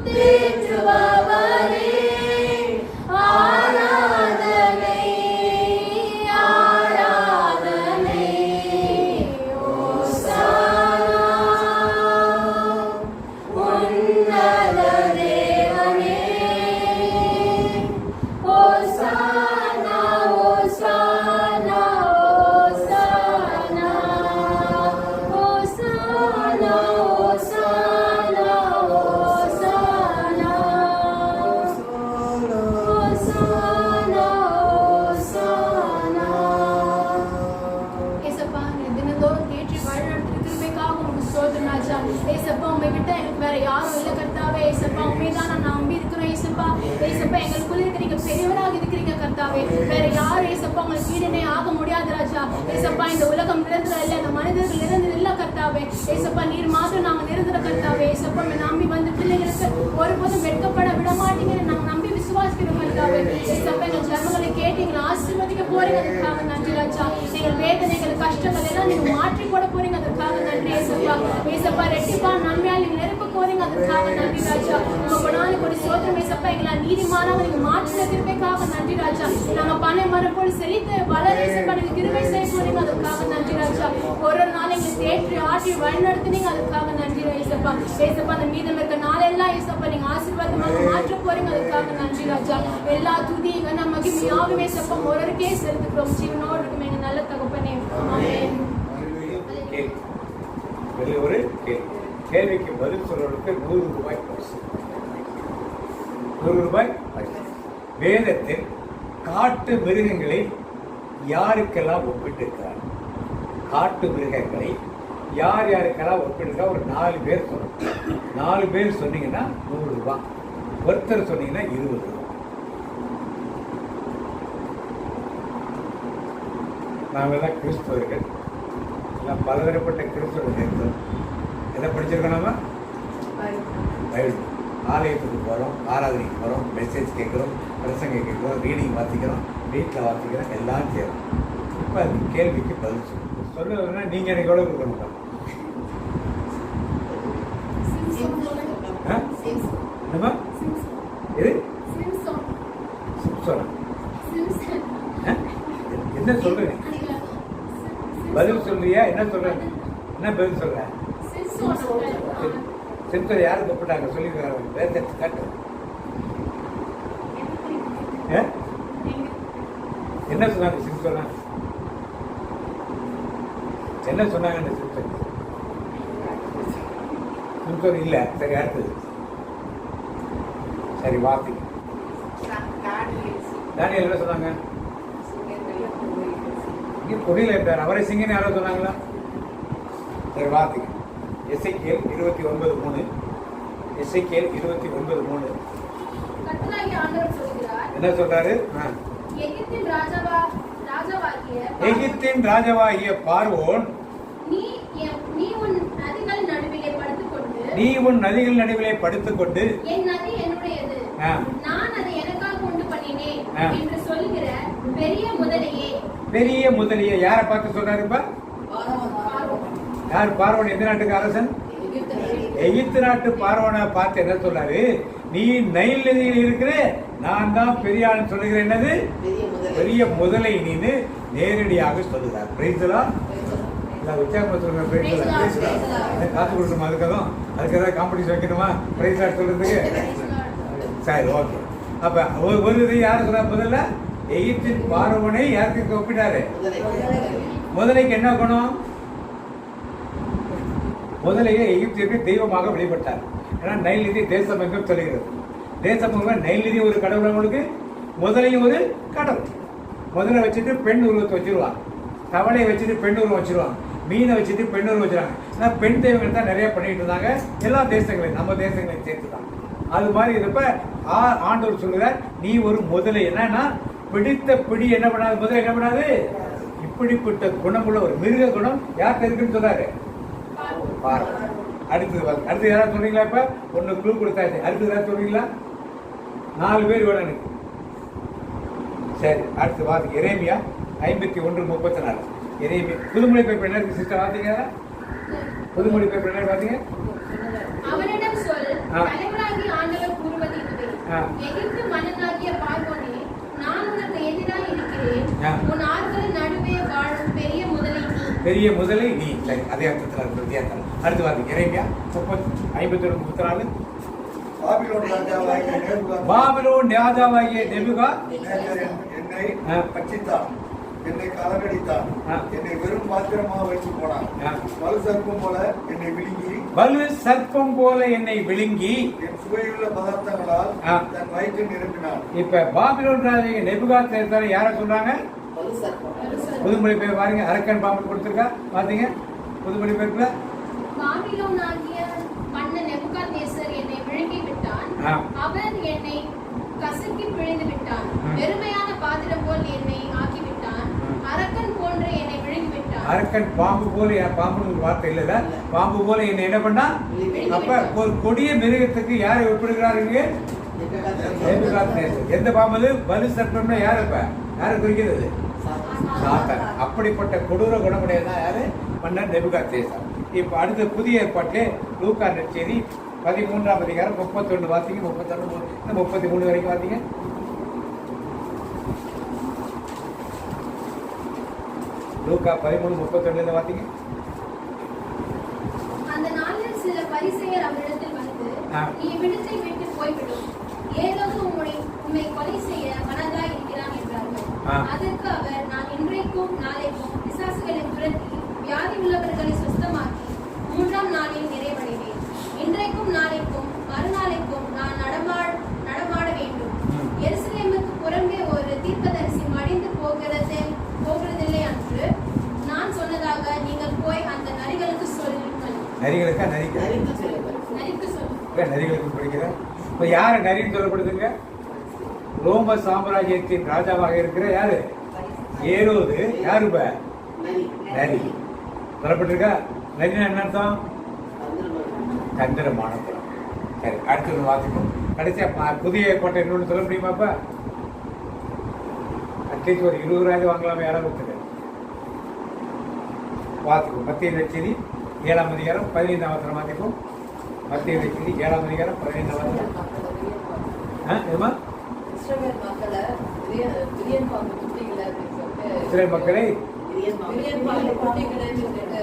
தேற்றுபவரே ஆராதனை ஆராதனை ஓசானா உன்னத தேவனே ஓசானா ஓசானா ஓசானா ஓசானா ஓசானா ஓசானா ஓசானா ஓசானா. ஏசப்பா நீங்க தினந்தோறும் தேற்றி வழிநடத்தின கிருபைக்காக உமக்கு ஸ்தோத்திரம் ராஜா. ஏசப்பா உங்ககிட்ட எனக்கு வேற யாரும் இல்லை கர்த்தாவே. ஏசப்பா உண்மைதான் நான் நம்பி இருக்கிறேன் ஏசப்பா. ஏசப்பா எங்களுக்குள்ள இருக்கிறீங்க பெரியவராக இருக்கிறீங்க கர்த்தாவே. வேற யாரும் ஏசப்பா உங்களுக்கு ஈடனே ஆக முடியாது ராஜா. ஏசப்பா இந்த உலகம் நிரந்தரம் இல்லை, இந்த மனிதர்கள் நிரந்தரம் இல்லை கர்த்தாவே. ஏசப்பா நீர் மாத்திரம் நாங்க நிரந்தர கர்த்தாவே. ஏசப்பா நம்பி வந்து பிள்ளைங்களுக்கு ஒருபோதும் வெட்கப்பட விட மாட்டீங்கன்னு நாங்க நம்பி விசுவாசிக்கிறோம் கர்த்தாவே. ஏசப்பா எங்கள் ஜெபங்களை கேட்டு எங்களை ஆசீர்வதிக்க போறீங்க, அதுக்காக நன்றி ராஜா. எங்கள் வேதனைகள் கஷ்டங்கள் எல்லாம் நீங்க மாற்றி போட போறீங்க, அதுக்காக நன்றி ஏசப்பா. ஏசப்பா ரெட்டிப்பா நன்மையால் நீங்க நிரப்ப போறீங்க, அதுக்காக நன்றி ராஜா. உங்க நாளுக்கு ஒரு சோதரம் ஏசப்பா எங்களை நீதிமானாக நீங்க மாற்றின கிருபைக்காக நன்றி ராஜா. நாங்க பனை மரம் போல் செழித்து வளர ஏசப்பா நீங்க கிருபை செய்ய போறீங்க, அதுக்காக நன்றி ராஜா. ஒரு நாள் எங்களை தேற்றி ஆற்றி வழிநடத்தினீங்க, அதுக்காக நன்றி ஏசப்பா. ஏசப்பா அந்த மீதம் இருக்க நாளெல்லாம் ஏசப்பா நீங்க ஆசீர்வாதமாக மாற்ற போறீங்க, அதுக்காக நன்றி ராஜா. எல்லா துதி நம்ம மகிமையாகவே ஏசப்பா ஒருவருக்கே செலுத்துக்கிறோம். ஜீவனோடு இருக்கும் எங்க நல்ல தகப்பனே. ஆமென். ஒரு கேள்விக்கு பதில் சொல்றவர்களுக்கு 100 ரூபாய் பரிசு. 100 ரூபாய் பரிசு. வேதத்தில் காட்டு மிருகங்களை யாருக்கெல்லாம் ஒப்பிட்டிருக்கிறார்? காட்டு மிருகங்களை யார் யாருக்கெல்லாம் ஒப்பிடுங்க ஒரு 4 பேர் சொல்லணும். 4 பேர் சொன்னீங்கன்னா 100 ரூபாய், ஒருத்தர் சொன்னீங்கன்னா 20 ரூபாய். நாங்கள் தான் கிறிஸ்தவர்கள், எல்லாம் பலதரப்பட்ட கிறிஸ்தவர்கள் இருக்கிறோம். எதை படிச்சிருக்கோம்? நம்ம பைபிள். ஆலயத்துக்கு போகிறோம், ஆராதனைக்கு போகிறோம், மெசேஜ் கேட்குறோம், பிரசங்க கேட்குறோம், ரீடிங் வாசிக்கிறோம், வீட்டில் வாசிக்கிறோம், எல்லாம் செய்கிறோம். இப்போ அது கேள்விக்கு பதில் சொல்லுன்னா நீங்கள் எனக்கு எவ்வளோ கொடுக்கணும்? என்னம்மா இது சிம்சோனா? என்ன சொல்ற? பதில் சொல்றியா? என்ன சொல்ற? என்ன பதில் சொல்ற? சிம்சோன் யாரு கூப்பிட்டாங்க? சொல்லிருக்காங்க, காட்டு. என்ன சொன்னாங்க சிம்சோனா? என்ன சொன்னாங்க சிம்சோன்? சிம்சோன் இல்ல. சரி, அடுத்தது. சரி, வார்த்தைங்க. தானியேல் என்ன சொன்னாங்க? இங்கே கொடியில் இருக்கார், அவரை சிங்கன்னு யாரோ சொன்னாங்களா? சரி, வார்த்தைங்க. எசேக்கியேல் 29:3. எசேக்கியேல் 29:3 என்ன சொல்றாரு? எகிப்தின் ராஜாவாகிய பார்வோன், நீ உன் நதிகள் நடுவிலே படுத்துக்கொண்டு என் நதி என்னுடையது, நான் அதை எனக்காக உண்டு பண்ணினேன் என்று சொல்லுகிற பெரிய முதலையே யாரை பார்த்து சொல்றாரு? இப்ப யார்? பார்வோன். எந்த நாட்டுக்கு அரசன்? எகிப்து நாட்டு பார்வோனை பார்த்து என்ன சொல்றாரு? நீ நைல் நதியில் இருக்கிற, நான் தான் பெரிய ஆள் சொல்லுகிறேன். என்னது? பெரிய முதலை நீன்னு நேரடியாக சொல்லுகிறார். பிரைஸ்லா உற்சாகமா சொல்லுங்க. காசு கொடுக்கணுமா? அதுக்காக காம்படிஷன் வைக்கணுமா? பிரைஸ் சொல்றதுக்கு? சரி, ஓகே. அப்ப ஒரு இது யாரு சொல்ற? முதல்ல எகிப்தின் பார்வோனை யாருக்கு ஒப்பிட்டாரு? முதலைக்கு என்ன குணம்? முதலையே எகிப்திற்கு தெய்வமாக வெளிப்பட்டார். ஏன்னா நைல் நிதி தேசம் எங்கும் சொல்லுகிறது. தேசம் நைல் நிதி ஒரு கடவுள், அவங்களுக்கு முதலையும் ஒரு கடவுள். முதலை வச்சுட்டு பெண் உருவத்தை வச்சிருவாங்க, தவளையை வச்சுட்டு பெண் உருவம் வச்சிருவாங்க, மீனை வச்சுட்டு பெண் உருவம் வச்சிருவாங்க. ஆனால் பெண் தெய்வங்கள் தான் நிறைய பண்ணிட்டு இருந்தாங்க, எல்லா தேசங்களையும் நம்ம தேசங்களையும் சேர்த்து தான். அது மாதிரி இருப்ப ஆண்டவர் சொல்லுறார், நீ ஒரு முதலை. என்னன்னா பிடித்த பிடி என்ன பண்ணாது? முதல்ல என்ன பண்ணாது? இப்படிப்பட்ட குணமுள்ள ஒரு மிருக குணம் யாருக்கு இருக்குன்னு சொல்றாரு? அடுத்து யாராவது சொல்றீங்களா? இப்ப ஒன்னு க்ளூ கொடுத்தாச்சு. அடுத்து யாராவது சொல்றீங்களா? 4 பேர் வேணும் எனக்கு. சரி, அடுத்து வாசிங்க. எரேமியா 51:34. எரேமியா புதுமொழி பேப்பர் என்ன இருக்கு சிஸ்டர்? வாசிங்க. புதுமொழி பேப்பர் என்ன வாசிங்க? அவனிடம் சொல், தலைவராகிய ஆண்டவர் கூறுவது இதுவே, எகிப்து மன்னனாகிய பார்வோனே, நான் உனக்கு எதிராக இருக்கிறேன், உன் ஆறுகளின் நடுவே வாழும் பெரிய முதலை நீ. பெரிய முதலை நீ. சரி, அதே அர்த்தத்தில் வித்தியாசம். அடுத்து வாசிங்க. எரேமியா 51:34. பாபிலோன் ராஜாவாகிய நேபுகாத்நேசர் என்னை பட்சித்தான், என்னை கலங்கடித்தான், என்னை வெறும் பாத்திரமாக வைத்து போனான். வலு சர்ப்பம் போல என்னை விழுங்கி என் சுவையுள்ள பதார்த்தங்களால் தன் வயிற்றை நிரப்பினான். இப்ப பாபிலோன் ராஜா நேபுகாத்நேசர் யார சொல்றாங்க? புதுமொழி பேர் பாருங்க. அரக்கன் பாம்பு கொடுத்திருக்கா, பாத்தீங்க புதுமொழி பேருக்குல. பாபிலோனாகிய மன்னன் நேபுகாத்நேசர் என்னை விழுங்கி விட்டான், அவன் என்னை கசக்கி பிழிந்து விட்டான், வெறுமையான பாத்திரம் போல் என்னை ஆக்கி விட்டான், அரக்கன் போன்று என்னை விழுங்கி விட்டான். அரக்கன் பாம்பு போல, பாம்புன்னு ஒரு வார்த்தை இல்ல, பாம்பு போல என்னை என்ன பண்ணா? அப்ப ஒரு கொடிய மிருகத்துக்கு யாரை ஒப்பிடுகிறாருங்க? நேபுகாத்நேசர். எந்த பாம்பு? வலு சர்ப்பம்னா யாரு? இப்ப யாரு குறிக்கிறது? சாத்தான். அப்படிப்பட்ட கொடூர குணமுடையதான் யாரு? மன்னர் நேபுகாத்நேசர். இப்ப அடுத்த புதிய ஏற்பாட்டிலே லூக்கா நற்செய்தி 13ஆம் அதிகாரம் 31 வாசிங்க, 31 33 வரைக்கும் வாசிங்க. லூக்கா 13:31 வாசிங்க. அந்த நாளில் சில பரிசேயர் அவரிடத்தில் வந்து, நீ விடுத்தை விட்டு போய்விடும், ஏதோது உம்மை கொலை செய்ய மனதாய் இருக்கிறான் என்றார்கள். அதற்கு அவர், நான் இன்றைக்கும் நாளைக்கும் பிசாசுகளை துரத்தி வியாதி உள்ளவர்களை சுத்தமாக்கி 3ஆம் நாளில் நிறைவடைவேன். இன்றைக்கும் நாளைக்கும் மறுநாளைக்கும் நான் நடமாட வேண்டும். எருசலேமுக்கு புறம்பே ஒரு தீர்க்கதரிசி மடிந்து போகிறதில்லை என்று நான் சொன்னதாக நீங்கள் போய் அந்த நரிகளுக்கு நரிகளுக்கா நரிக்கு நரிக்கு சொல்லுங்க. நரிக்கு சொல்லு. நரிகளுக்கு படிக்கிறேன். இப்போ யாரை நரின்னு சொல்லப்படுதுங்க? ரோம சாம்ராஜ்யத்தின் ராஜாவாக இருக்கிற யாரு? ஏரோது. யாரு இப்ப? நரி. நரி சொல்லப்பட்டிருக்கா. நரினா என்ன அர்த்தம்? வந்துருவாங்க. தந்திரமான குலம். சரி, அடுத்தது வாசிப்போம். கடைசியா புதிய கோட்டை இன்னொன்று சொல்ல முடியுமாப்பா? அட்லீஸ்ட் ஒரு 20 ரூபாய் வாங்கலாமே யாராவது ஒருத்தர். வாசிப்போம். மத்திய நற்செய்தி 7ஆம் அதிகாரம் 15ஆம் வசனம் வாசிப்போம். மத்திய நற்செய்தி 7ஆம் அதிகாரம் 15ஆம் வசனம். எதுமா? இஸ்ரவேல் மக்களை விரியன் பாம்பு குட்டிகளை அப்படின்னு சொல்லிட்டு இஸ்ரவேல் மக்களை விரியன் பாம்பு குட்டிகளைன்னு சொல்லிட்டு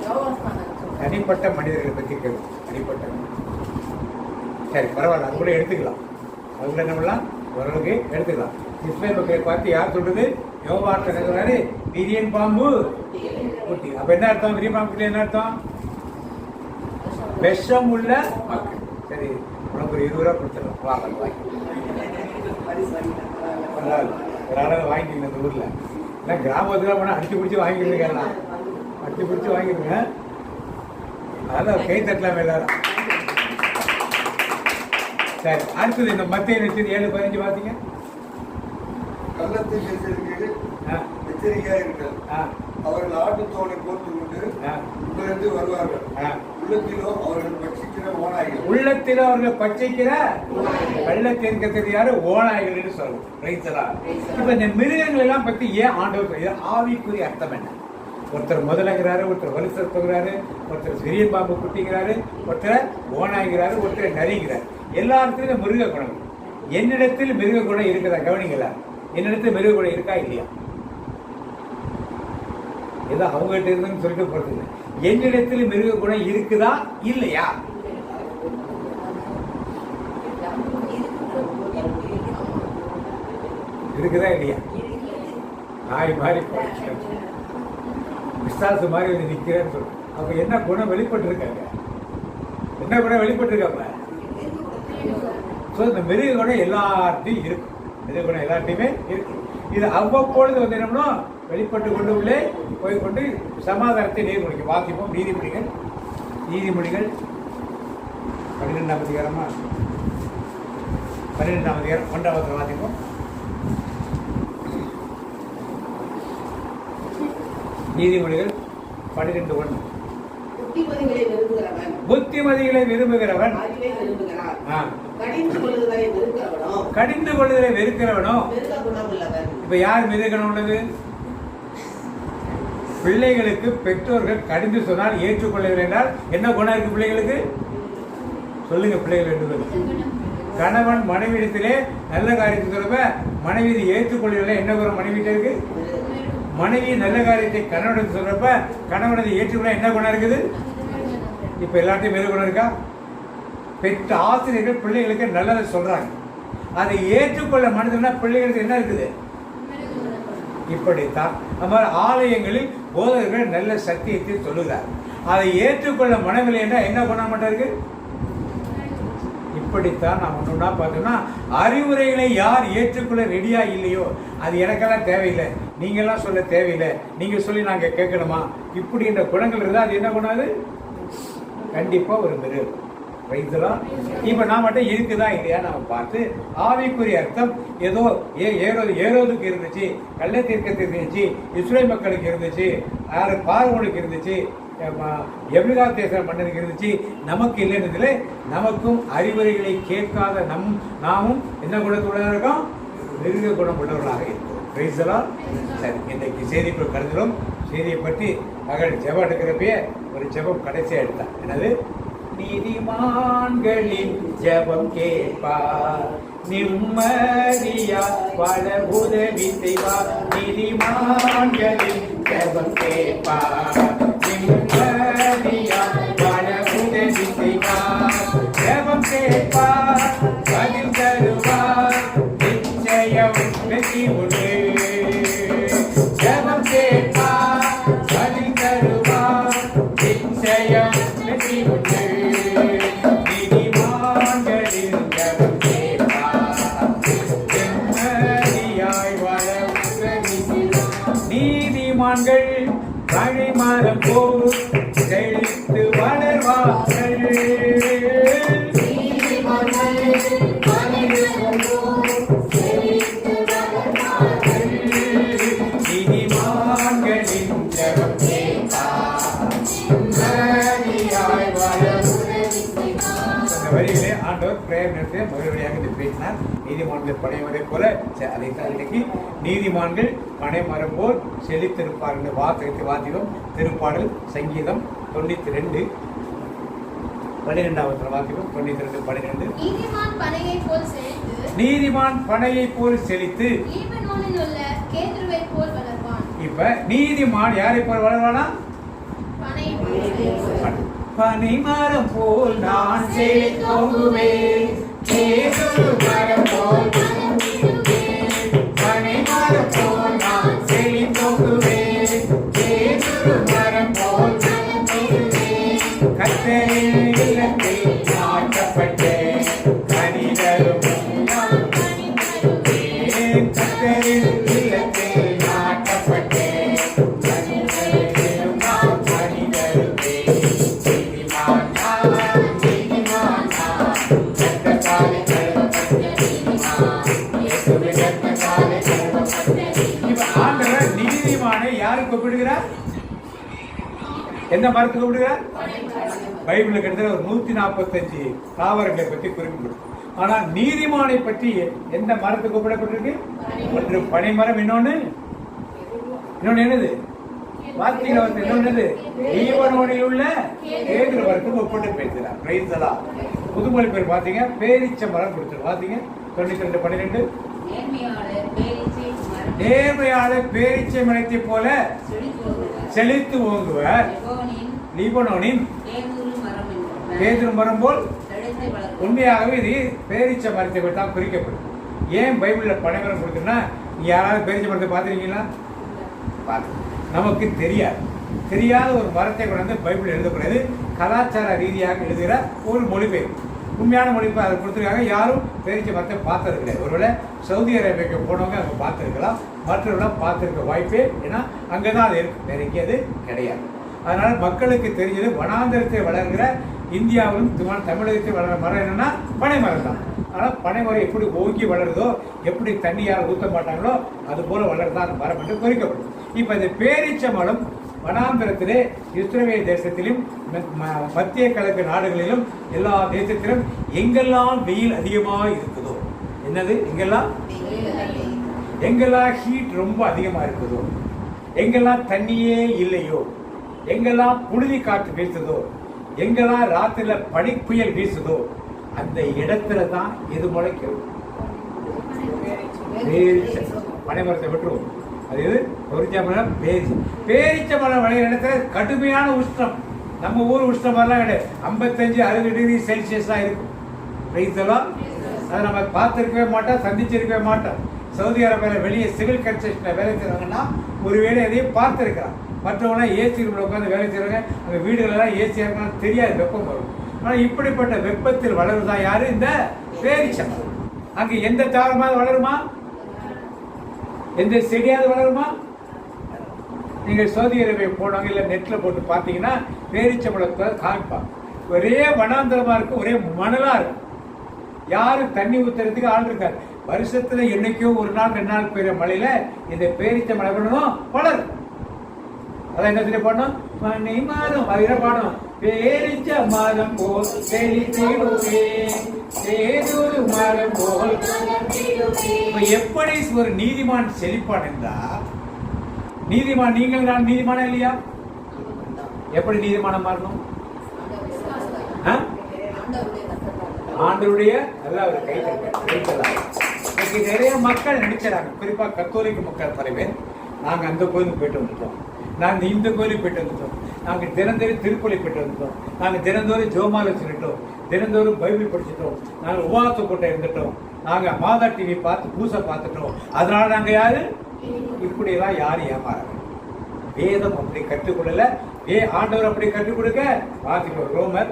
யோவாஸ்தானம் சொல்றாங்க. தனிப்பட்ட மனிதர்களை பற்றி கேள்வி. தனிப்பட்ட சரி, பரவாயில்ல, அது கூட எடுத்துக்கலாம். அது கூட என்ன பண்ணலாம்? ஓரளவுக்கு எடுத்துக்கலாம். இஸ்ரவேல் மக்களை பார்த்து யார் சொல்றது? யோவான் சொல்றாரு, விரியன் பாம்பு குட்டி. அப்ப என்ன அர்த்தம்? விரியன் பாம்பு குட்டி என்ன அர்த்தம்? விஷம் உள்ள மக்கள். சரி, உனக்கு ஒரு 20 ரூபா கொடுத்துடலாம். வாங்க வாங்கி ஒரு அளவு வாங்கிக்கணும். இந்த ஊர்ல இல்லை கிராமத்துல போனால் அடிச்சு பிடிச்சி வாங்கிடுங்க. அடிச்சு பிடிச்சி வாங்கிடுங்க. அதான் கை தட்டலாம் எல்லாரும். சரி, அடுத்தது இந்த மத்திய நட்சத்திரம் 7:15 பார்த்தீங்க. கள்ளத்தில் எச்சரிக்கையாக இருங்கள். அவர்கள் ஆட்டுத்தோலை போட்டு கொண்டு உங்களிருந்து வருவார்கள். உள்ளத்திலோ அவர்கள் பட்சிக்கிற ஓநாய்கள். உள்ளத்திலோ அவர்கள் பட்சிக்கிற கள்ளத்தேர்க்கத்தை யாரு? ஓநாய்கள் என்று சொல்லுவோம். ரைத்தலா. இப்ப இந்த மிருகங்கள் எல்லாம் பத்தி ஏன் ஆண்டவர் ஆவிக்குரிய அர்த்தம் என்ன? ஒருத்தர் முதலங்கிறாரு, ஒருத்தர் வலுசர் போகிறாரு, ஒருத்தர் சிறிய பாம்பு குட்டிங்கிறாரு, ஒருத்தர் ஓனாய்கிறாரு, ஒருத்தர் நரிங்கிறார். எல்லா இடத்துலையும் மிருக குணம். என்னிடத்தில் மிருக குணம் இருக்குதா? கவனிங்களா, என்னிடத்தில் மிருக குணம் இருக்கா இல்லையா? ஏதோ அவங்ககிட்ட இருந்துன்னு சொல்லிட்டு போறது. என்னிடத்தில் மிருக குணம் இருக்குதா இல்லையா? இருக்குதா இல்லையா? நாய் மாதிரி விசாசு மாதிரி வந்து நிற்கிறேன்னு சொல்றேன். அப்ப என்ன குணம் வெளிப்பட்டு இருக்காங்க? என்ன குணம் வெளிப்பட்டு இருக்காங்க? இந்த மிருக குணம் எல்லார்ட்டையும் இருக்கும். மிருக குணம் எல்லார்ட்டையுமே இருக்கு. இது அவ்வப்பொழுது வந்து என்னன்னா வெளிப்பட்டு கொண்டு உள்ளே போய் கொண்டு சமாதானத்தை நீர்மொழிக்கும். வாசிப்போம். நீதிமொழிகள் 12ஆம் அதிகாரமா 12ஆம் அதிகாரம் 1ஆம் வாசிப்போம். நீதிமொழிகள் 12:1. புத்திமதிகளை விரும்புகிறவன் கடிந்து கொள்ளுதலை வெறுக்கிறவனோ. இப்ப யார் மிருக குணம் உள்ளது? பிள்ளைகளுக்கு பெற்றோர்கள் கடிந்து சொன்னால் ஏற்றுக்கொள்ளவில்லை என்றால் என்ன குணம் இருக்கு பிள்ளைகளுக்கு? சொல்லுங்க பிள்ளைகள் என்று. கணவன் மனைவிடத்திலே நல்ல காரியத்தை சொல்லுவ மனைவி ஏற்றுக்கொள்ளவில்லை, என்ன குணம் மனைவிட்ட இருக்கு? மனைவி நல்ல காரியத்தை கணவனுக்கு சொல்றப்ப கணவனதை ஏற்றுக்கொள்ள என்ன குணம் இருக்குது? இப்ப எல்லாத்தையும் மிருக குணம் இருக்கா? பெற்ற ஆசிரியர்கள் பிள்ளைகளுக்கு நல்லதை சொல்றாங்க, அதை ஏற்றுக்கொள்ள மனதுன்னா பிள்ளைகளுக்கு என்ன இருக்குது? இப்படித்தான் நம்ம ஆலயங்களில் போதகர்கள் நல்ல சத்தியத்தை சொல்லுகிறார், அதை ஏற்றுக்கொள்ள மனதில் என்ன பண்ண மாட்டாருக்கு? இப்படித்தான் நாம் ஒன்றுனா பார்த்தோம்னா அறிவுரைகளை யார் ஏற்றுக்கொள்ள ரெடியா இல்லையோ அது எனக்கெல்லாம் தேவையில்லை, நீங்கெல்லாம் சொல்ல தேவையில்லை, நீங்க சொல்லி நாங்க கேட்கணுமா இப்படின்ற குணங்கள் இருந்தால் அது என்ன பண்ணாது? கண்டிப்பா ஒரு மிருகம். வைத்தலாம். இப்ப நான் மட்டும் இருக்குதா இல்லையா நம்ம பார்த்து ஆவிக்குரிய அர்த்தம் ஏதோ ஏரோதுக்கு இருந்துச்சு, கள்ளத்தீர்க்கத்துக்கு இருந்துச்சு, இஸ்ரேல் மக்களுக்கு இருந்துச்சு, பார்வோனுக்கு இருந்துச்சு, எவ்ரிகா தேச மன்னனுக்கு இருந்துச்சு, நமக்கு இல்லைன்றதுல நமக்கும் அறிவுரைகளை கேட்காத நாமும் என்ன குணத்துடன் இருக்கோம்? மிருக குணம் உள்ளவர்களாக இருக்கும். சரி, இன்றைக்கு செய்திக்குள் கருதுகிறோம். செய்தியை பற்றி மகள் ஜெபம் எடுக்கிறப்பே ஒரு ஜெபம் கடைசியா எடுத்தான். என்னது? நீதிமான்களின் ஜெபம் கேட்பார், நிம்மதியா வாழ உதவி செய்வார். நீதிமான்களின் ஜெபம் கேட்பார், நிம்மதியா வாழ உதவி செய்வார். ஜெபம் கேட்பார், பதில் தருவார், நிச்சயம் வெற்றி உண்டு. ஜெபம் கேட்பார், பதில் தருவார், நிச்சயம் வெற்றி உண்டு. நீதிமான்கள் பனைமரம் போல் செழித்து வளர்வார்கள். நீதிமான்களின் ஜெபம் கேட்பார். நதியாய் வளரும். அந்த வரிகளே ஆண்டவர் பிரேயர் நேரத்தை மறுபடியாக இது பேசினார். நீதிமான்கள் பனைமரை போல அதைத்தான் இன்னைக்கு நீதிமான்கள் பனைமரம் போல் செழித்திருப்பார்கள் வாசகத்தை வாசிக்கும். திருப்பாடல் சங்கீதம் 92 12வது வாசிக்கும். 92 12. நீதிமான் பனையை போல் செழித்து நீதிமான் பனையை போல் செழித்து லீபனோனில் உள்ள கேதுருவை போல் வளர்வான். இப்ப நீதிமான் யாரை போல் வளர்வானா? பனையை போல் செழித்து. பனைமரம் போல் நான் செழித்தோங்குவேன். கேதுரு மரம் போல் பனைமரம் போல் நான் செழித்தோங்குவேன். கேதுரு மரம் போல் கர்த்தரின் இல்லத்தில் நாட்டப்பட்டேன். கனிதரும் கர்த்தரின் இல்லத்தில் நாட்டப்பட்டேன். கனிதரும் கனிதருமே. ஆண்டவர் நீதிமானை யாரு கூப்பிடுகிறார்? எந்த மரத்துக்கு கூப்பிடுகிறார்? பைபிள்ல கிட்டத்தட்ட ஒரு 145 தாவரங்களை பற்றி குறிப்பிடும். ஆனா நீதிமானை பற்றி எந்த மரத்துக்கு கூப்பிடப்பட்டிருக்கு? ஒன்று பனைமரம், இன்னொன்னு என்னது? வார்த்தையில வந்து என்னது? லீபனோனில் உள்ள கேதுரு மரத்துக்கு ஒப்பிட்டு பேசுகிறார். Praise the Lord. புதுமொழி பேர் பாத்தீங்க பேரீச்ச மரம் கொடுத்து பாத்தீங்க 92 12. நேர்மையாளர் பேரீச்சை மரத்தை போல செழித்து ஓங்குவர். லீபனோனின் கேதுரு மரம் போல். உண்மையாகவே இது பேரீச்ச மரத்தை பற்றி தான் குறிக்கப்படும். ஏன் பைபிள்ல பனைமரம் கொடுக்குன்னா, நீங்க யாராவது பேரீச்ச மரத்தை பார்த்துருக்கீங்களா? நமக்கு தெரியாத ஒரு மரத்தை கொண்டு பைபிள் எழுதக்கூடாது. கலாச்சார ரீதியாக எழுதுகிற ஒரு மொழிபெயர்ப்பு. உண்மையான மொழிபெயர்ப்பு அதை கொடுத்துருக்காங்க. யாரும் பேரீச்ச மரத்தை பார்த்தது கிடையாது. ஒருவேளை சவுதி அரேபியாவுக்கு போனவங்க அங்கே பார்த்துருக்கலாம், மற்றவர்களாம் பார்த்துருக்க வாய்ப்பே, ஏன்னா அங்கே தான் அது இருக்கு, வேற எங்கேயும் அது கிடையாது. அதனால மக்களுக்கு தெரிஞ்சது வனாந்தரத்தை வளர்கிற இந்தியாவிலும் தமிழகத்தில் வளர்கிற மரம் என்னன்னா பனை மரம் தான். ஆனால் பனை மரம் எப்படி ஓங்கி வளருதோ, எப்படி தண்ணியால் ஊற்ற மாட்டாங்களோ அது போல வளர்தான் மரம் என்று குறிக்கப்படும். இப்ப இந்த பேரீச்ச மரம் வனாந்தரத்திலே இஸ்ரவேல் தேசத்திலும் மத்திய கிழக்கு நாடுகளிலும் எல்லா தேசத்திலும் எங்கெல்லாம் வெயில் அதிகமாக இருக்குதோ, என்னது எங்கெல்லாம் ஹீட் ரொம்ப அதிகமா இருக்குதோ, எங்கெல்லாம் தண்ணியே இல்லையோ, எங்கெல்லாம் புழுதி காற்று வீசுதோ, எங்கெல்லாம் ராத்திரில பனிப்புயல் வீசுதோ, அந்த இடத்துல தான் எது முளைக்கும்? பனைமரத்தை விட்டுருவோம். அது எது? பொரிச்சமரம், பேரிச்ச மரம் விளையிற இடத்துல கடுமையான உஷ்ணம். நம்ம ஊர் உஷ்ணம் எல்லாம் கிடையாது. 55-60 டிகிரி செல்சியஸ் தான் இருக்கும். அதை நம்ம பார்த்துருக்கவே மாட்டோம், சந்திச்சிருக்கவே மாட்டோம். சவுதி அரேபியாவில் வெளியே சிவில் கன்ஸ்ட்ரக்ஷனில் வேலை செய்கிறாங்கன்னா ஒருவேளை எதையும் பார்த்துருக்கலாம். மற்றவங்களாம் ஏசி ரூமில் உட்காந்து வேலை செய்கிறாங்க. அந்த வீடுகளெல்லாம் ஏசியாக இருக்கணும், தெரியாது, வெப்பம் வரும். ஆனால் இப்படிப்பட்ட வெப்பத்தில் வளருதான் யாரு? இந்த பேரிச்சம். அங்கே எந்த தாவரமாவது வளருமா? எந்த செடியாவது வளருமா? நீங்கள் சவுதி அரேபியா போனாங்க, இல்லை நெட்டில் போட்டு பார்த்தீங்கன்னா பேரிச்சம்பழத்தை காமிப்பாங்க. ஒரே வனாந்தரமா இருக்கு, ஒரே மணலா இருக்கு. யாரும் தண்ணி ஊத்துறதுக்கு ஆள் இருக்காது. வருஷத்துல என்னைக்கோ ஒரு நாள் 2 நாள் பெய்யுற மழையில இந்த பேரிச்ச மழை பண்ணணும் வளரும். அதான் என்ன சொல்லி பாடணும்? மணி மாதம் அது என்ன பாடணும்? பேரிச்ச மரம் போல் செழித்திடுவே, சேதொரு மரம் போல். எப்படி ஒரு நீதிமான் செழிப்பான் என்றா, நீதிமான் நீங்கள் நான் நீதிமானா இல்லையா? எப்படி நீதிமானம் மாறணும்? ஆண்டவருடைய நல்ல ஒரு கைத்தலாம். நிறைய மக்கள் நினைச்சாங்க, குறிப்பா கத்தோலிக்க மக்கள் தலைவர், நாங்க அந்த கோயிலுக்கு போயிட்டு வந்துட்டோம், நாங்க இந்த கோயிலுக்கு போயிட்டு வந்துட்டோம், நாங்க தினந்தோறும் திருப்பலி போயிட்டு வந்துட்டோம், நாங்க தினந்தோறும் ஜோமாலை சொல்லிட்டோம், தினந்தோறும் பைபிள் படிச்சுட்டோம், நாங்க உபவாச கூட்டம் இருந்துட்டோம், நாங்க மாதா டிவி பார்த்து பூசை பார்த்துட்டோம், அதனால நாங்க யாரு? இப்படி எல்லாம் யாரும் ஏமாறாங்க. வேதம் அப்படி கற்றுக்கொள்ளல, ஆண்டவர் அப்படி கற்றுக் கொடுக்க. வாசிப்போம் ரோமர்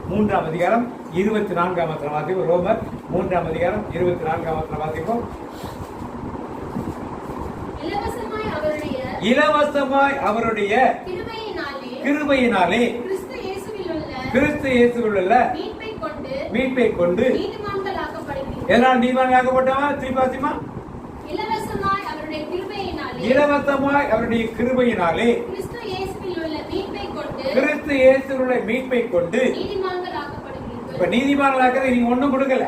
3ஆம் அதிகாரம் 24ஆம் வசனம் வாசிப்போம். ரோமர் 3ஆம் அதிகாரம் 24ஆம் வசனம் வாசிப்போம். இலவசமாய் அவருடைய இலவசமாய் அவருடைய கிருபையினாலே கிறிஸ்து இயேசுவில் உள்ள மீட்பை கொண்டு எதனால் நீதிமான்களாக்கப்பட்டவன்? திருப்பாசிமா, இலவசமாய் அவருடைய கிருபையினாலே கிறிஸ்து இயேசுவில் உள்ள மீட்பை கொண்டு. இப்ப நீதிமான்களாக்க நீங்க ஒண்ணும் கொடுக்கல.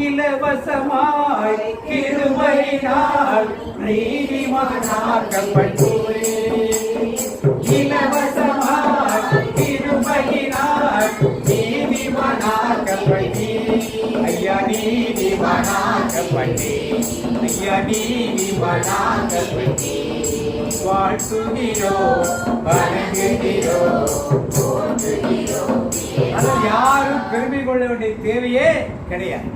இலவசமாய் கிருபையினால் நீதிமானாக்கப்பட்டு, இலவசமாய் கிருபையினால் நீதிமானாக்கப்பட்டு, ஐயா நீதிமானாக்கப்பட்டு, ஐயா நீதிமானாக்கப்பட்டு, வாழ்த்துகிறோம், வணங்குகிறோம், போற்றுகிறோம். ஆனால் யாரும் பெருமை கொள்ள வேண்டிய தேவையே கிடையாது.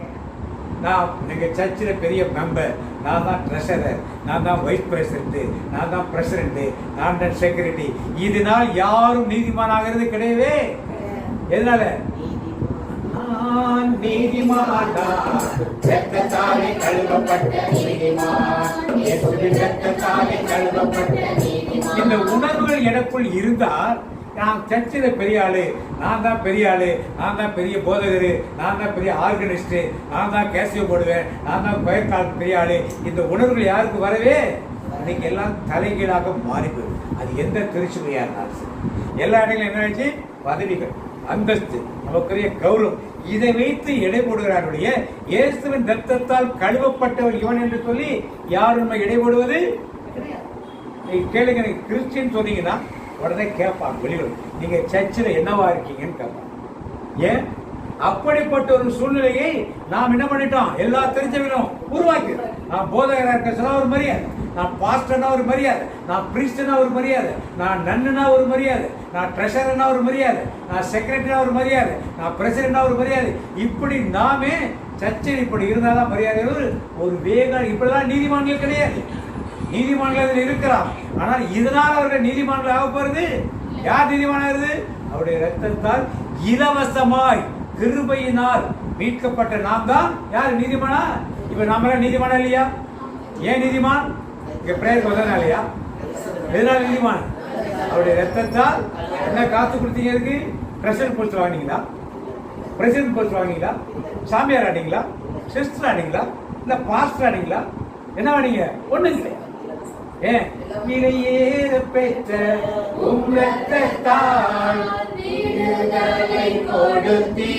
நான் எங்க சர்ச்சில் பெரிய மெம்பர், நான் தான் ட்ரெஷரர், நான் தான் வைஸ் பிரசிடென்ட், நான் தான் பிரசிடென்ட், நான் தான் செக்ரட்டரி. இதனால் யாரும் நீதிமான் ஆகிறது கிடையவே. எதனால? நான் நீதிமான் தான், இரத்தத்தாலே கழுவப்பட்ட நீதிமான், இயேசுவின் இரத்தத்தாலே கழுவப்பட்ட நீதிமான். இந்த உணர்வுகள் எனக்குள் இருந்தால் நான் சர்ச்சில் பெரிய ஆளு, நான் தான் பெரிய ஆளு, நான் தான் பெரிய போதகர், நான் தான் பெரிய ஆர்கனிஸ்ட், நான் தான் கேசியோ போடுவேன், நான் தான் பயக்கால் பெரிய ஆளு. இந்த உணர்வுகள் யாருக்கு வரவே இன்னைக்கு எல்லாம் தலைகீழாக மாறி போயிடும். அது எந்த திருச்சுமையா இருந்தாலும் சரி. எல்லா இடங்களும் என்ன ஆச்சு? பதவிகள், அந்தஸ்து, நமக்குரிய கௌரவம், இதை வைத்து எடை போடுகிறாருடைய இயேசுவின் ரத்தத்தால் கழுவப்பட்டவர் இவன் என்று சொல்லி யாரும் நம்ம எடை போடுவது கேளுங்க. நீங்க கிறிஸ்டின் சொன்னீங்கன்னா உடனே கேட்பாங்க வெளியூர், நீங்க சர்ச்சில் என்னவா இருக்கீங்கன்னு கேட்பாங்க. ஏன்? அப்படிப்பட்ட ஒரு சூழ்நிலையை நாம் என்ன பண்ணிட்டோம்? எல்லா தெரிஞ்சவங்களும் உருவாக்கி. நான் போதகராக இருக்க சொன்னா ஒரு மரியாதை, நான் பாஸ்டர்னா ஒரு மரியாதை, நான் பிரீஸ்டனா ஒரு மரியாதை, நான் நன்னுனா ஒரு மரியாதை, நான் ட்ரெஷரர்னா ஒரு மரியாதை, நான் செக்ரட்டரினா ஒரு மரியாதை, நான் பிரசிடென்ட்னா ஒரு மரியாதை. இப்படி நாமே சர்ச்சில் இப்படி இருந்தாதான் மரியாதை. ஒரு வேகம் இப்படிதான் நீதிமான்கள் கிடையாது. நீதிமான்கள் இருக்கிறார், ஆனால் இதனால் அவர்கள் நீதிமான்கள் ஆக போறது. யார் நீதிமானாகிறது? அவருடைய ரத்தத்தால் இலவசமாய் கிருபையினால் மீட்கப்பட்ட நாம் தான் யார் நீதிமானா? இப்ப நாம நீதிமானா இல்லையா? ஏன் நீதிமான்? இங்க பிரேயருக்கு வந்ததுனாலயா? எதனால நீதிமான்? அவருடைய ரத்தத்தால். என்ன காசு கொடுத்தீங்க? இருக்கு பிரசிடன்ட் போஸ்ட் வாங்கினீங்களா? பிரசிடன்ட் போஸ்ட் வாங்கினீங்களா? சாமியார் ஆடிங்களா? சிஸ்டர் ஆடிங்களா? இல்ல பாஸ்டர் ஆடிங்களா? என்ன ஆடிங்க? ஒண்ணும் இல்லை. ஏன்? இளையேற பெற்ற உம் ரத்தத்தால் விடுதலை கொடுத்தீ,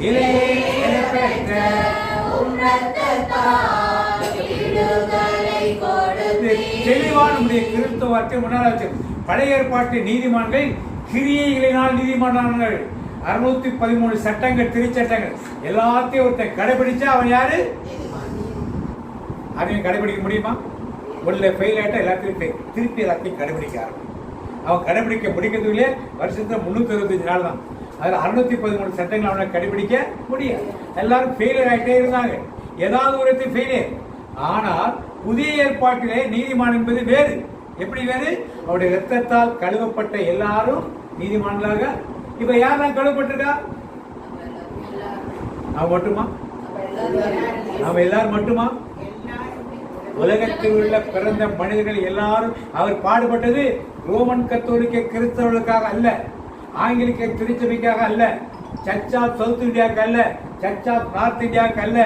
இளையேற பெற்ற உம் ரத்தத்தால் விடுதலை கொடுத்தீ. தெளிவான நம்முடைய கிறிஸ்தவ வார்த்தை முன்னால வச்சு. பழைய ஏற்பாட்டு நீதிமான்கள் கிரியைகளினால் நீதிமானார்கள். 613 சட்டங்கள், திருச்சட்டங்கள் எல்லாத்தையும் ஒருத்தன் கடைபிடிச்சா அவன் யாரு? அதையும் கடைபிடிக்க முடியுமா? உள்ள ஃபெயில் ஆகிட்டா எல்லாத்தையும் திருப்பி எல்லாத்தையும் கடைபிடிக்க ஆரம்பிக்கும். அவன் கடைபிடிக்க முடிக்கிறதுலே வருஷத்துல 365 நாள் தான். அதில் 613 சட்டங்கள் அவனை கடைபிடிக்க முடியாது. எல்லாரும் ஃபெயிலியர் ஆகிட்டே இருந்தாங்க. ஏதாவது ஒரு ஃபெயிலியர். ஆனால் புதிய ஏற்பாட்டிலே நீதிமான் என்பது வேறு. எப்படி வேறு? அவருடைய ரத்தத்தால் கழுவப்பட்ட எல்லாரும் நீதிமான்களாக. இப்ப யார் தான் கழுவப்பட்டிருக்கா? நான் மட்டுமா? நாம எல்லாரும் மட்டுமா? உலகத்தில் உள்ள பிறந்த மனிதர்கள் எல்லாரும். அவர் பாடுபட்டது ரோமன் கத்தோலிக்க கிறிஸ்தவர்களுக்காக அல்ல, ஆங்கிலிக்க திருச்சபைக்காக அல்ல, சர்ச் ஆஃப் சவுத் இந்தியாவுக்கு அல்ல, சர்ச் ஆஃப் நார்த் இந்தியாவுக்கு அல்ல,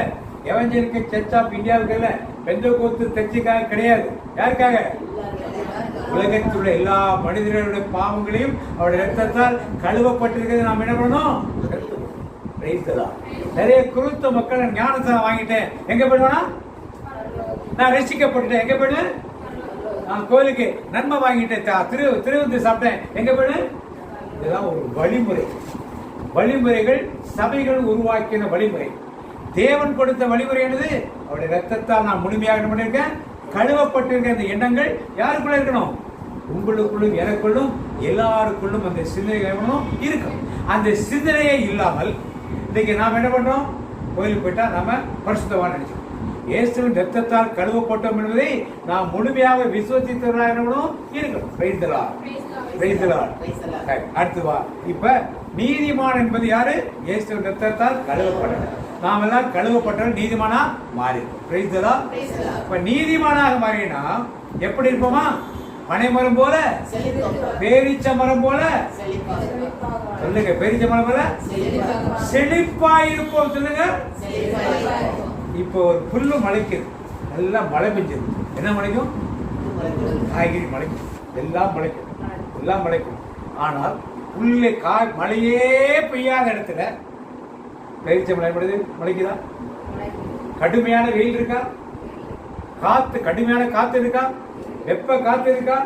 எவஞ்சலிக்க சர்ச் ஆஃப் இந்தியாவுக்கு அல்ல, பெந்தகோஸ்து சர்ச்சுக்காக கிடையாது. யாருக்காக? உலகத்தில் உள்ள எல்லா மனிதர்களுடைய பாவங்களையும் அவருடைய ரத்தத்தால் கழுவப்பட்டிருக்கிறது. நாம் என்ன பண்ணணும்? நிறைய கிறிஸ்தவ மக்கள் ஞானஸ்தானம் வாங்கிட்டேன், எங்க போயிடுவானா? நான் ரசிக்கப்பட்டேன், எங்க போயிடு? நான் கோயிலுக்கு நன்மை வாங்கிட்டேன், திருவிருந்து சாப்பிட்டேன், எங்க போயிடு? இதெல்லாம் ஒரு வழிமுறை. வழிமுறைகள் சபைகள் உருவாக்கின வழிமுறை. தேவன் கொடுத்த வழிமுறை என்னது? அவருடைய ரத்தத்தால் நான் முழுமையாக என்ன பண்ணிருக்கேன்? கழுவப்பட்டிருக்க அந்த எண்ணங்கள் யாருக்குள்ள இருக்கணும்? உங்களுக்குள்ளும் எனக்குள்ளும் எல்லாருக்குள்ளும் அந்த சிந்தனைகளும் இருக்கும். அந்த சிந்தனையே இல்லாமல் இன்னைக்கு நாம் என்ன பண்றோம்? கோயிலுக்கு போயிட்டா நாம பரிசுத்தவான் நினைச்சோம். இயேசுவின் ரத்தத்தால் கழுவப்பட்டோம் என்பதை நாம் முழுமையாக விசுவசித்தவர்களாக இருக்கணும். அடுத்து வா. இப்ப நீதிமான் என்பது யாரு? இயேசுவின் ரத்தத்தால் கழுவப்பட்ட. நாம் எல்லாம் கழுவப்பட்டவர்கள் நீதிமானா மாறி. இப்ப நீதிமானாக மாறினா எப்படி இருப்போமா? பனை மரம் போல, பேரிச்ச மரம் போல. சொல்லுங்க, பேரிச்ச மரம் போல செழிப்பா இருப்போம். சொல்லுங்க. இப்போ ஒரு புல்லு முளைக்குது, நல்லா மழை பெஞ்சது. என்ன முளைக்கும்? காய்கறி முளைக்கும், எல்லாம் முளைக்கும், எல்லாம் முளைக்கும். ஆனால் புல்லு மழையே பெய்யாத இடத்துல பேரிச்ச மழை முளைக்குதா? கடுமையான வெயில் இருக்கா? காத்து, கடுமையான காத்து இருக்கா? வெப்ப காத்து இருக்கா?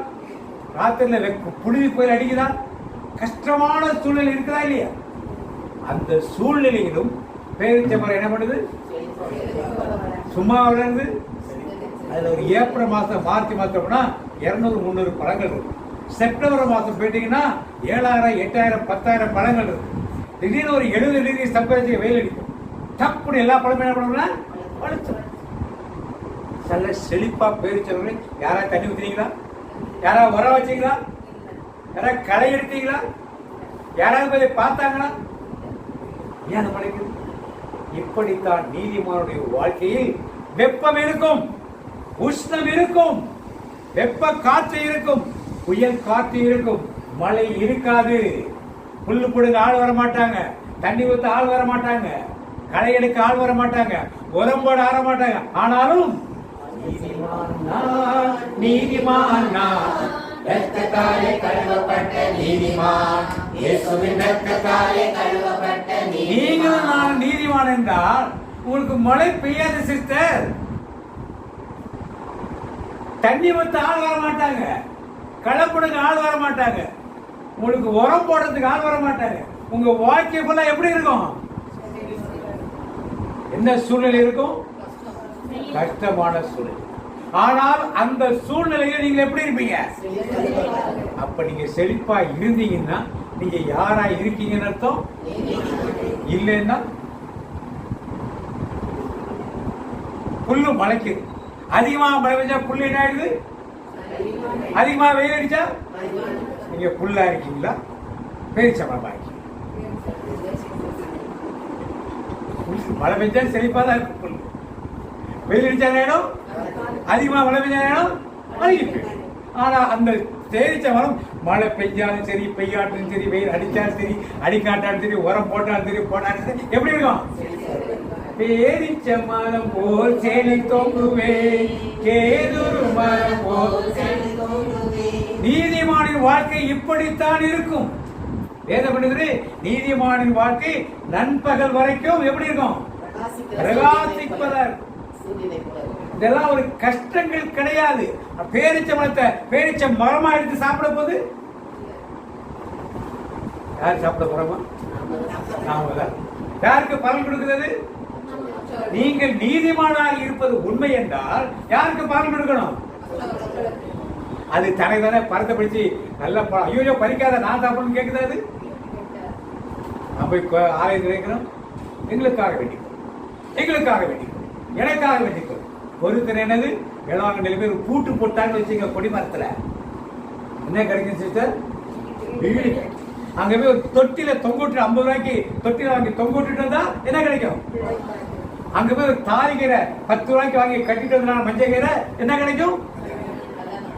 காத்துல புழுதி புயல் அடிக்குதா? கஷ்டமான சூழ்நிலை இருக்குதா இல்லையா? அந்த சூழ்நிலையிலும் பேரிச்ச மரம் என்ன பண்ணுது? சும்மா வளருது. அதுல ஒரு ஏப்ரல் மாசம், மார்ச் மாசம்னா 200-300 பழங்கள் இருக்கு. செப்டம்பர் மாசம் போயிட்டீங்கன்னா 7000-8000 10,000 பழங்கள் இருக்கு. திடீர்னு ஒரு 70 டிகிரி டெம்பரேச்சர் வெயில் அடிக்கும். டப்புனு எல்லா பழமும் என்ன பண்ணுவோம்னா பழுத்துரும். நல்ல செழிப்பா பேரிச்சவர்களே. யாராவது தண்ணி ஊத்துறீங்களா? யாராவது உரம் வச்சீங்களா? யாராவது களை எடுத்தீங்களா? யாராவது போய் பார்த்தாங்களா? ஏன் மழைக்குது? இப்படித்தான் நீதிமானுடைய வாழ்க்கையில் வெப்பம் இருக்கும், உஷ்ணம் இருக்கும், வெப்ப காற்று இருக்கும், புயல் காற்று இருக்கும், மழை இருக்காது. புல்லு புடுங்க ஆள் வர மாட்டாங்க, தண்ணி ஊத்த ஆள் வர மாட்டாங்க, களை எடுக்க ஆள் வர மாட்டாங்க, உரம் போட ஆட மாட்டாங்க. ஆனாலும் நீதிமான் ரத்தத்தாலே கழுவப்பட்ட நீதிமான், இயேசுவின் ரத்தத்தாலே கழுவப்பட்ட நீதிமான். நீங்களும் நான் நீதிமான் என்றால் உங்களுக்கு மழை பெய்யாது சிஸ்டர். தண்ணி ஊத்த ஆள் வர மாட்டாங்க, களப்புடுங்க ஆள் வர மாட்டாங்க, உங்களுக்கு உரம் போடுறதுக்கு ஆள் வர மாட்டாங்க. உங்க வாழ்க்கை போல எப்படி இருக்கும்? என்ன சூழ்நிலை இருக்கும்? கஷ்டமான சூழ்நிலை. ஆனால் அந்த சூழ்நிலையில் நீங்க எப்படி இருப்பீங்க? அப்ப நீங்க செழிப்பா இருந்தீங்கன்னா நீங்க யாரா இருக்கீங்கன்னு அர்த்தம். இல்லைன்னா புல்லு மழைக்குது. அதிகமா மழை பெஞ்சா புல்லு என்ன ஆயிடுது? அதிகமா வெயில் அடிச்சா நீங்க புல்லா இருக்கீங்களா? பேரிச்சம்பழமா இருக்கீங்க? மழை பெஞ்சா செழிப்பா தான் இருக்கு புல்லு. வெயில் அடிச்சா நேரம், அதிகமா மழை பெஞ்சா நேரம் அழுகி போயிடும். ஆனா அந்த பேரிச்ச மரம் மழை பெஞ்சாலும் சரி, பெய்யாட்டும் சரி, வெயில் அடிச்சாலும் சரி, அடிக்காட்டாலும் சரி, உரம் போட்டாலும் சரி, போட்டாலும் சரி, எப்படி இருக்கும்? பேரிச்ச மரம் போல் சேலை தொங்குவே, கேதுரு மரம் போல். நீதிமானின் வாழ்க்கை இப்படித்தான் இருக்கும். வேதம் பண்ணுகிறது, நீதிமானின் வாழ்க்கை நண்பகல் வரைக்கும் எப்படி இருக்கும்? பிரகாசிப்பதா இருக்கும். இதெல்லாம் ஒரு கஷ்டங்கள் கிடையாது. பேரிச்ச மரத்தை பேரிச்ச மரமா எடுத்து சாப்பிட போது யார் சாப்பிட போறோமா? யாருக்கு பலன் கொடுக்கிறது? நீங்கள் நீதிமானாக இருப்பது உண்மை என்றால் யாருக்கு பலன் கொடுக்கணும்? அது தனக்கு தானே பறத்தை பிடிச்சி நல்ல பழம், ஐயோ பறிக்காத நான் சாப்பிடணும்னு கேட்குது. அது நான் போய் ஆலயத்தில் வைக்கணும், எங்களுக்காக வேண்டிக்கும், எங்களுக்காக வேண்டிக்கும், எனக்காக வேண்டிக்கும். ஒருத்தர் என்னது வேளாங்கண்ணில போய் ஒரு பூட்டு போட்டான்னு வச்சுங்க, கொடி மரத்துல என்ன கிடைக்கும் சிஸ்டர்? வீடு. அங்க போய் ஒரு தொட்டில தொங்கோட்டு 50 ரூபாய்க்கு தொட்டில வாங்கி தொங்கோட்டு வந்தா என்ன கிடைக்கும்? அங்க போய் ஒரு தாரிகீரை 10 ரூபாய்க்கு வாங்கி கட்டிட்டு வந்தா மஞ்சள் கீரை என்ன கிடைக்கும்?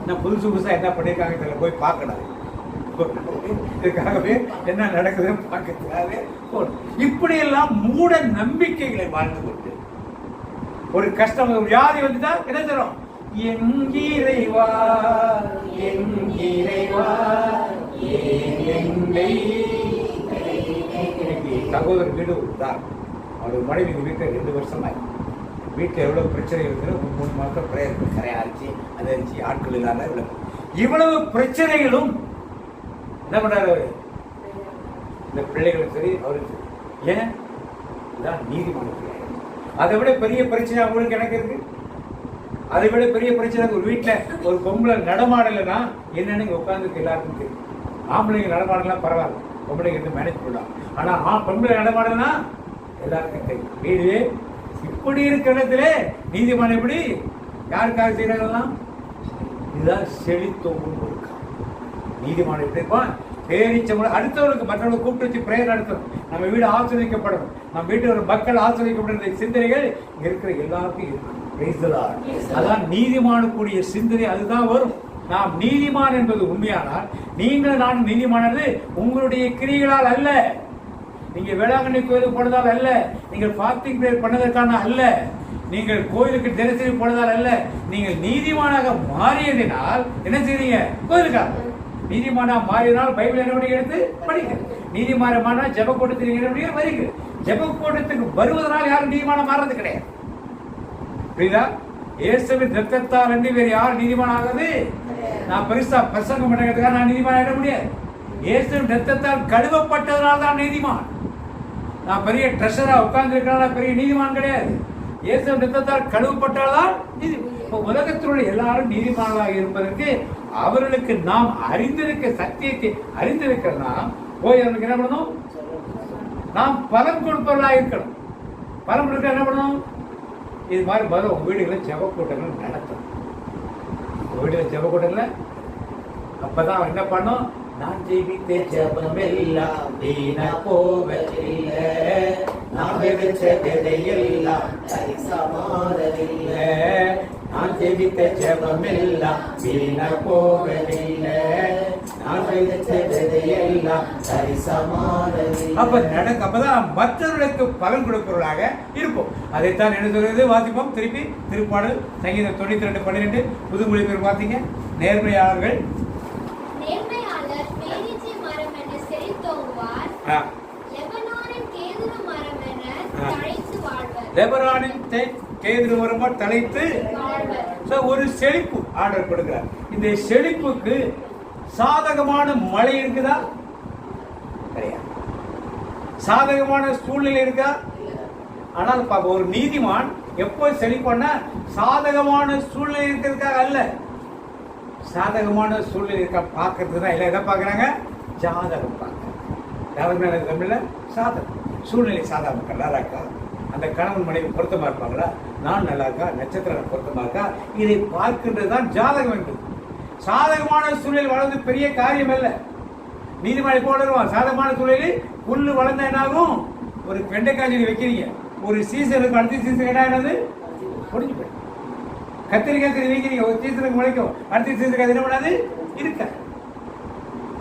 நான் புதுசா என்ன பண்ணிருக்காங்க தெரியல, போய் பார்க்கணும். இதுக்காகவே என்ன நடக்குதுன்னு பார்க்கறதுக்காகவே இப்படி எல்லாம் மூட நம்பிக்கைகளை வாழ்ந்து கொண்டு ஒரு கஷ்டம், ஒரு வியாதி வந்துட்டா என்ன தரும்? எங்கிறைவா எங்கிறைவா சகோதரர் வீடு தான். அவர் மனைவி வீட்டில் 2 வருஷமா வீட்டில் எவ்வளவு பிரச்சனை இருக்குது. 3 மாதம் பிரேயர் கரையாச்சு, அதை அரிச்சு ஆட்கள் இல்லாத இவ்வளவு பிரச்சனைகளும் என்ன பண்றாரு அவரு? இந்த பிள்ளைகளும் சரி அவருக்கு ஏன் இதான் நீதிமன்ற. அதை விட பெரிய பிரச்சனை அவங்களுக்கு எனக்கு இருக்கு. அதை விட பெரிய பிரச்சனை ஒரு வீட்டில் ஒரு பொம்பளை நடமாடலைன்னா என்னன்னு உட்காந்துருக்கு எல்லாருக்கும் தெரியும். ஆம்பளைங்க நடமாடலாம் பரவாயில்ல, பொம்பளைங்க வந்து மேனேஜ் பண்ணலாம். ஆனா பொம்பளை நடமாடலன்னா எல்லாருக்கும் தெரியும். வீடு இப்படி இருக்கிற இடத்துல நீதிமன்றம் எப்படி யாருக்காக செய்யறாங்கலாம்? இதுதான் செழித்தோங்கும் ஒழுக்கம். நீதிமன்றம் எப்படி இருப்பான்? பேரிச்சவங்களை அடுத்தவர்களுக்கு மற்றவங்களை கூப்பிட்டு வச்சு பிரேயர் நடத்தணும். நம்ம வீடு ஆசிரியக்கப்படணும், நம்ம வீட்டில் ஒரு மக்கள் ஆசிரியக்கப்படும் சிந்தனைகள் இருக்கிற எல்லாருக்கும் இருக்கும். Praise the Lord. அதான் நீதிமானுக்குரிய சிந்தனை அதுதான் வரும். நாம் நீதிமான் என்பது உண்மையானால் நீங்கள் நான் நீதிமானது உங்களுடைய கிரியைகளால் அல்ல, நீங்க வேளாங்கண்ணி கோயிலுக்கு போனதால் அல்ல, நீங்கள் ஃபாஸ்டிங் பிரேயர் பண்ணதற்கான அல்ல, நீங்கள் கோயிலுக்கு தினசரி போனதால் அல்ல, நீங்கள் நீதிமானாக மாறியதினால் என்ன செய்றீங்க? கோயிலுக்காக நீதிமானா மாறினால் பைபிள் என்ன எடுத்து படிங்க. நீதிமானமான ஜெப கூட்டத்தில் வருங்க. ஜெப கூட்டத்துக்கு வருவதனால் யாரும் நீதிமான மாறுறது கிடையாது. புரியுதா? இயேசுவின் ரத்தத்தால் அன்றி வேறு யார் நீதிமான் ஆகுது? நான் பெருசா பிரசங்கம் பண்ணுறதுக்காக நான் நீதிமான் ஆகிட முடியாது. இயேசுவின் ரத்தத்தால் கழுவப்பட்டதனால் தான் நீதிமான். நான் பெரிய ட்ரெஷரா உட்கார்ந்து இருக்கிறான் பெரிய நீதிமான் கிடையாது. இயேசுவின் ரத்தத்தால் கழுவப்பட்டால்தான் நீதி. இப்போ உலகத்தில் உள்ள எல்லாரும் நீதிமான்களாக இருப்பதற்கு அவர்களுக்கு நாம் அறிந்திருக்க சத்தியத்தை அறிந்திருக்கிறனா போய் அவனுக்கு என்ன பண்ணணும்? நாம் பலன் கொடுப்பவர்களாக இருக்கணும். பலன் கொடுக்க என்ன பண்ணணும்? இது மாதிரி முதல்ல உங்க வீடுகளில் ஜெப கூட்டங்கள் நடத்தும். உங்க வீடுகளில் ஜெப கூட்டங்கள் அப்பதான் என்ன பண்ணும்? நான் ஜெபித்த ஜெபம் எல்லாம் வீணா போவதில்லை, நான் விதைச்ச விதையெல்லாம் சரிசமானதில்லை, நான் ஜெபித்த ஜெபம் எல்லாம் வீணா போவதில்லை, நான் விதைச்ச விதையெல்லாம் சரிசமானதில்லை. அப்ப நடக்க அப்பதான் மற்றவர்களுக்கு பலன் கொடுப்பவர்களாக இருப்போம். அதைத்தான் என்ன சொல்றது? வாசிப்போம் திருப்பி. திருப்பாடல் சங்கீதம் 92:12 புது மொழிபெயர்ப்பு பார்த்தீங்க. நேர்மையாளர்கள் பேரீச்சை மரம் என செழித்தோங்குவார், லெபனானின் கேதுரு மரம் என தழைத்து வாழ்வர். லெபனானின் கேதுரு மரம் தழைத்து வாழ்வர். ஒரு செழிப்பு ஆர்டர் கொடுக்கிறார். இந்த செழிப்புக்கு சாதகமான மழை இருக்குதா? கிடையாது. சாதகமான சூழ்நிலை இருக்கா? ஆனால் ஒரு நீதிமான் எப்போ செழிப்பான சாதகமான சூழ்நிலை இருக்கிறதுக்காக அல்ல, சாதகமான சூழ்நிலை இருக்க பார்க்கறது தான். எல்லாம் எதை பார்க்குறாங்க? ஜாதகம் பார்க்குறாங்க. தமிழ்ல சாதகம் சூழ்நிலை சாதகம் நல்லா இருக்கா, அந்த கணவன் மனைவி பொருத்தமா இருப்பாங்களா, நான் நல்லா இருக்கா, நட்சத்திரம் பொருத்தமா இருக்கா, இதை பார்க்கின்றது தான் ஜாதகம் என்பது. சாதகமான சூழ்நிலை வளர்ந்து பெரிய காரியம் அல்ல. நீதிமன்ற போடுவான் சாதகமான சூழ்நிலையில் புல்லு வளர்ந்தா என்னாகும்? ஒரு வெண்டைக்காய் செடி வைக்கிறீங்க, ஒரு சீசனுக்கு அடுத்த சீசன் என்ன ஆனது? முடிஞ்சு போய். கத்திரிக்காய் செடி வைக்கிறீங்க, ஒரு சீசனுக்கு முளைக்கும், அடுத்த சீசனுக்கு அது என்ன பண்ணாது? இருக்க.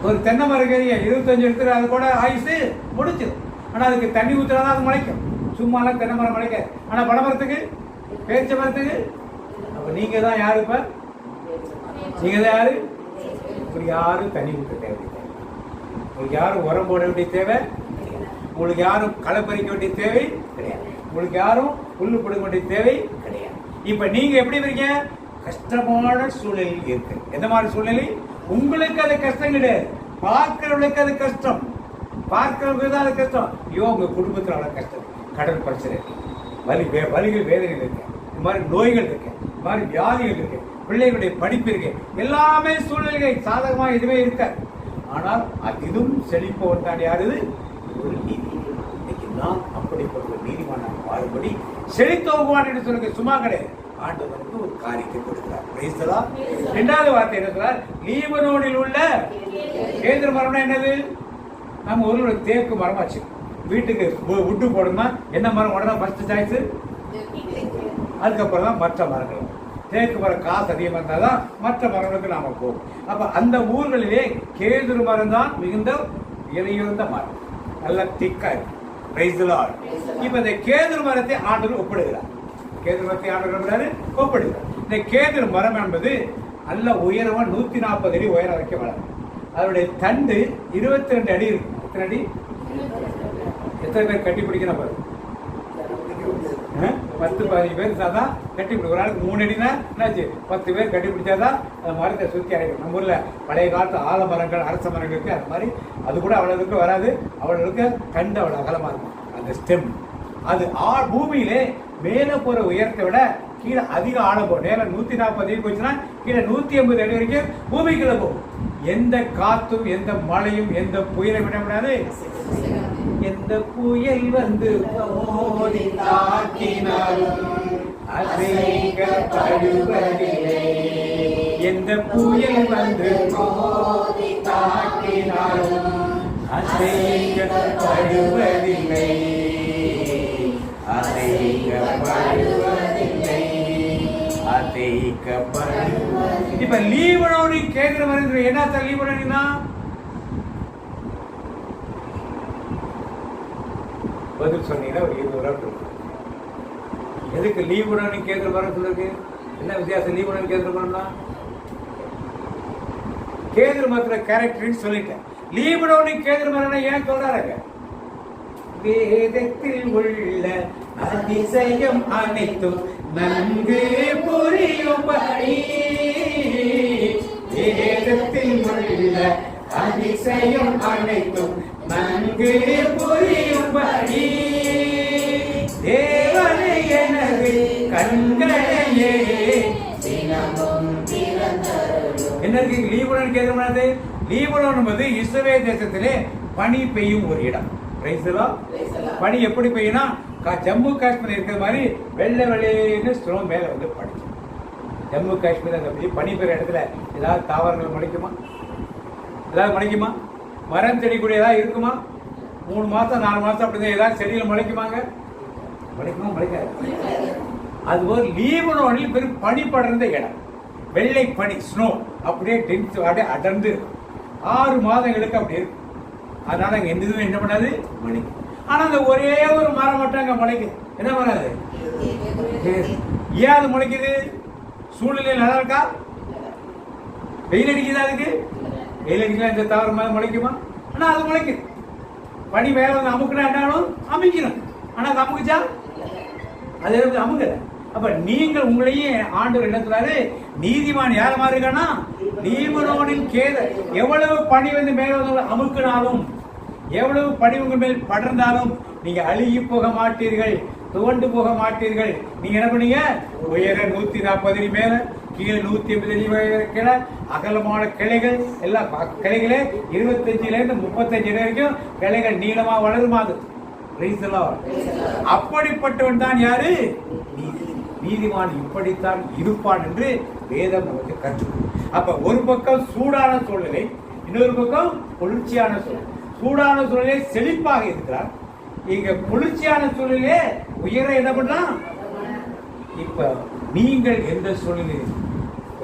ஒரு தென்னை மரம் இருக்கிறீங்க, 25 எடுத்துட்டு அது கூட ஆயுசு முடிச்சது. ஆனால் அதுக்கு தண்ணி ஊற்றுறதா அது முளைக்கும். சும்மாலாம் தென்னை மரம் முளைக்க. ஆனால் பனை மரத்துக்கு, பேரிச்ச மரத்துக்கு அப்போ நீங்கள் தான் யாரு? இப்போ நீங்கள் தான் யாரு? உங்களுக்கு யாரும் தண்ணி ஊற்ற தேவையில்லை, உங்களுக்கு யாரும் உரம் போட வேண்டிய தேவை, உங்களுக்கு யாரும் களை பறிக்க வேண்டிய தேவை கிடையாது, உங்களுக்கு யாரும் புல்லு பிடுங்க வேண்டிய தேவை கிடையாது. இப்ப நீங்க எப்படி இருக்கீங்க? கஷ்டமான சூழ்நிலையில் இருக்கு. எந்த மாதிரி சூழ்நிலை? உங்களுக்கு அது கஷ்டம் கிடையாது, பார்க்கிறவங்களுக்கு அது கஷ்டம். பார்க்கிறவங்களுக்கு தான் அது கஷ்டம். ஐயோ உங்க குடும்பத்தில் அவ்வளவு கஷ்டம், கடன் பிரச்சனை இருக்கு, வலிகள் வேதனைகள் இருக்கு, இந்த மாதிரி நோய்கள் இருக்கு, இந்த மாதிரி வியாதிகள் இருக்கு, பிள்ளைகளுடைய படிப்பு இருக்கு, எல்லாமே சூழ்நிலைகள் சாதகமா எதுவுமே இருக்க. ஆனால் அதிலும் செழிப்பவன் தான் யாரு? ஒரு நீதி. இன்னைக்கு நான் அப்படிப்பட்ட ஒரு நீதிமான மாறுபடி செழித்தோகுவான் என்று சொல்லுங்க. சும்மா கிடையாது, ஆண்டவருக்கு ஒரு காரியத்தை கொடுக்கிறார். இரண்டாவது வார்த்தை என்ன சொல்றார்? லீபனோனில் உள்ள கேதுரு மரம்னா என்னது? நம்ம ஊர்ல தேக்கு மரமாச்சு, வீட்டுக்கு உட்டு போடணும்னா என்ன மரம் உடனே ஃபர்ஸ்ட் சாய்ஸ்? அதுக்கப்புறம் தான் மற்ற மரங்கள். தேக்கு மரம் காசு அதிகமாக இருந்தால் தான் மற்ற மரங்களுக்கு நாம போகும். அப்ப அந்த ஊர்களிலே கேதுரு மரம் தான் மிகுந்த இலையுந்த மரம், நல்ல திக்கா இருக்கு. இப்ப இந்த கேதுரு மரத்தை ஆண்டவர் ஒப்பிடுகிறார். கேதுரு மரத்தை ஆண்டவர் ஒப்பிடுகிறார். இந்த கேதுரு மரம் என்பது நல்ல உயரமா 140 அடி உயரம் வரைக்கும் வளரும். அதனுடைய தண்டு 22 அடி இருக்கு. எத்தனை அடி? எத்தனை பேர் கட்டி பிடிக்கணும் பாரு? 10-15 பேர் தான் கட்டி பிடிக்கும். ஒரு நாளைக்கு 3 அடினா என்னாச்சு? 10 பேர் கட்டி பிடிச்சாதான் அந்த மரத்தை சுற்றி அடைக்கும். நம்ம ஊர்ல பழைய காலத்து ஆலமரங்கள், அரச மரங்கள் இருக்கு, அது மாதிரி அது கூட அவ்வளவுக்கு வராது. அவளுக்கு கண்டு அவ்வளவு அகலமா இருக்கும் அந்த ஸ்டெம். அது பூமியிலே மேல போற உயரத்தை விட கீழே அதிக ஆழம் போகும். மேல 140 அடி போச்சுன்னா கீழே 150 அடி வரைக்கும் பூமிக்குள்ள போகும். எந்த காத்தும் எந்த மழையும் எந்த புயலை விட முடியாது. எந்த புயல் வந்து மோதி தாக்கினாலும் அசைக்கப்படுவதில்லை. எந்த புயல் வந்து மோதி தாக்கினாலும் அசைக்கப்படுவதில்லை, அசைக்கப்படுவதில்லை. இப்ப லீபனோனி கேதுரு என்ன லீபனோனா பதில் சொன்னீங்கன்னா ஒரு 20 ரூபா. எதுக்கு லீபனோனி கேதுரு மரம் சொல்லுது? என்ன வித்தியாசம் லீபனோனி கேதுரு மரம்னா? கேதுரு மரத்துல கேரக்டர் சொல்லிட்டேன். லீபனோனி கேதுரு மரம் ஏன் சொல்றாங்க? வேதத்தில் உள்ள அதிசயம் அனைத்தும் நன்கு புரியும்படி, வேதத்தில் உள்ள அதிசயம் அனைத்தும் நன்கு புரியும்படி, தேவனை எனது கண்களையே தினமும் திறந்தருளும். என்ன இருக்கு லீபனோன் கேதுரு? லீபனோன் என்பது இஸ்ரவேல் தேசத்திலே பனி பெய்யும் ஒரு இடம். பனி எப்படி பெய்யும்னா ஜம்மு காஷ்மீர் இருக்கிற மாதிரி வெள்ளை வெள்ளைன்னு ஸ்னோ மேல வந்து படிக்கும். ஜம்மு காஷ்மீர் அந்த பனி பெய்கிற இடத்துல ஏதாவது தாவரங்கள் முளைக்குமா? ஏதாவது முளைக்குமா? மரம் செடி கூட ஏதாவது இருக்குமா? 3 மாசம் 4 மாசம் அப்படிதான் ஏதாவது செடியில முளைக்குமாங்க? முளைக்குமா? முளைக்காது. அதுபோல் லீபனோனில் பெரும் பனி படர்ந்த இடம், வெள்ளை பனி ஸ்னோ அப்படியே டென்ஸ் அப்படியே அடர்ந்து இருக்கும். 6 மாதங்களுக்கு அப்படி இருக்கும். அதனால அங்க எந்த இதுவும் என்ன பண்ணாது, முளைக்கும். ஆனா அந்த ஒரே ஒரு மரம் மட்டும் அங்க முளைக்குது. என்ன பண்ணாது? ஏன் அது முளைக்குது? சூழ்நிலை நல்லா இருக்கா? வெயில் அடிக்குதா? அதுக்கு வெயில் அடிக்கலாம் இந்த தவறு மாதிரி முளைக்குமா? ஆனா அது முளைக்குது. பனி மேல வந்து அமுக்குனா என்னாலும் அமைக்கணும். ஆனா அது அமுக்குச்சா? அது அமுக்கல. அப்ப நீங்கள் உங்களையும் ஆண்டவர் என்ன சொல்றாரு? நீதிமான் யார மாதிரி இருக்கானா? லீபனோனின் கேதுரு. எவ்வளவு பனி வந்து மேல வந்து அமுக்கினாலும், எவ்வளவு பனி உங்க மேல் படர்ந்தாலும் நீங்க அழுகி போக மாட்டீர்கள், துவண்டு போக மாட்டீர்கள். நீங்க என்ன பண்ணீங்க? உயர 140 அடி மேல, கீழே 180 அடி கீழே, அகலமான கிளைகள் எல்லாம் கிளைகளே 25ல இருந்து 35 அடி வரைக்கும் கிளைகள் நீளமா வளருமா? அது அப்படிப்பட்டவன் தான் யாரு? நீதிமான் இப்படித்தான் இருப்பான் என்று வேதம் நமக்கு கற்று. அப்ப ஒரு பக்கம் சூடான சூழ்நிலை, இன்னொரு பக்கம் குளிர்ச்சியான சூழ்நிலை. சூடான சூழ்நிலை செழிப்பாக இருக்கிறார், இங்க குளிர்ச்சியான சூழ்நிலையே உயர என்ன பண்றான்? இப்ப நீங்கள் எந்த சூழ்நிலை?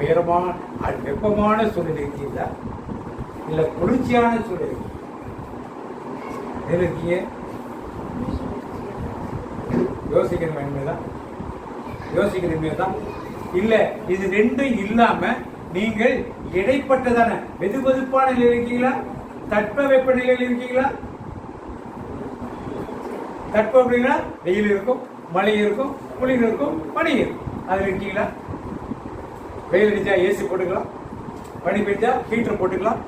உயரமான வெப்பமான சூழ்நிலை இருக்கீங்களா, இல்ல குளிர்ச்சியான சூழ்நிலை இருக்கீங்க? யோசிக்கணும் என்பதுதான், யோசிக்கிறதுதான். இல்ல இது ரெண்டும் இல்லாம நீங்கள் இடைப்பட்டதான வெதுவெதுப்பான நிலையில் இருக்கீங்களா, தட்பவெப்ப நிலையில் இருக்கீங்களா? தட்பம் அப்படின்னா வெயில் இருக்கும், மழை இருக்கும், குளிர் இருக்கும், பனி இருக்கும். அதுல இருக்கீங்களா? வெயில் அடிச்சா ஏசி போட்டுக்கலாம், பனி பெஞ்சா ஹீட்டர் போட்டுக்கலாம்,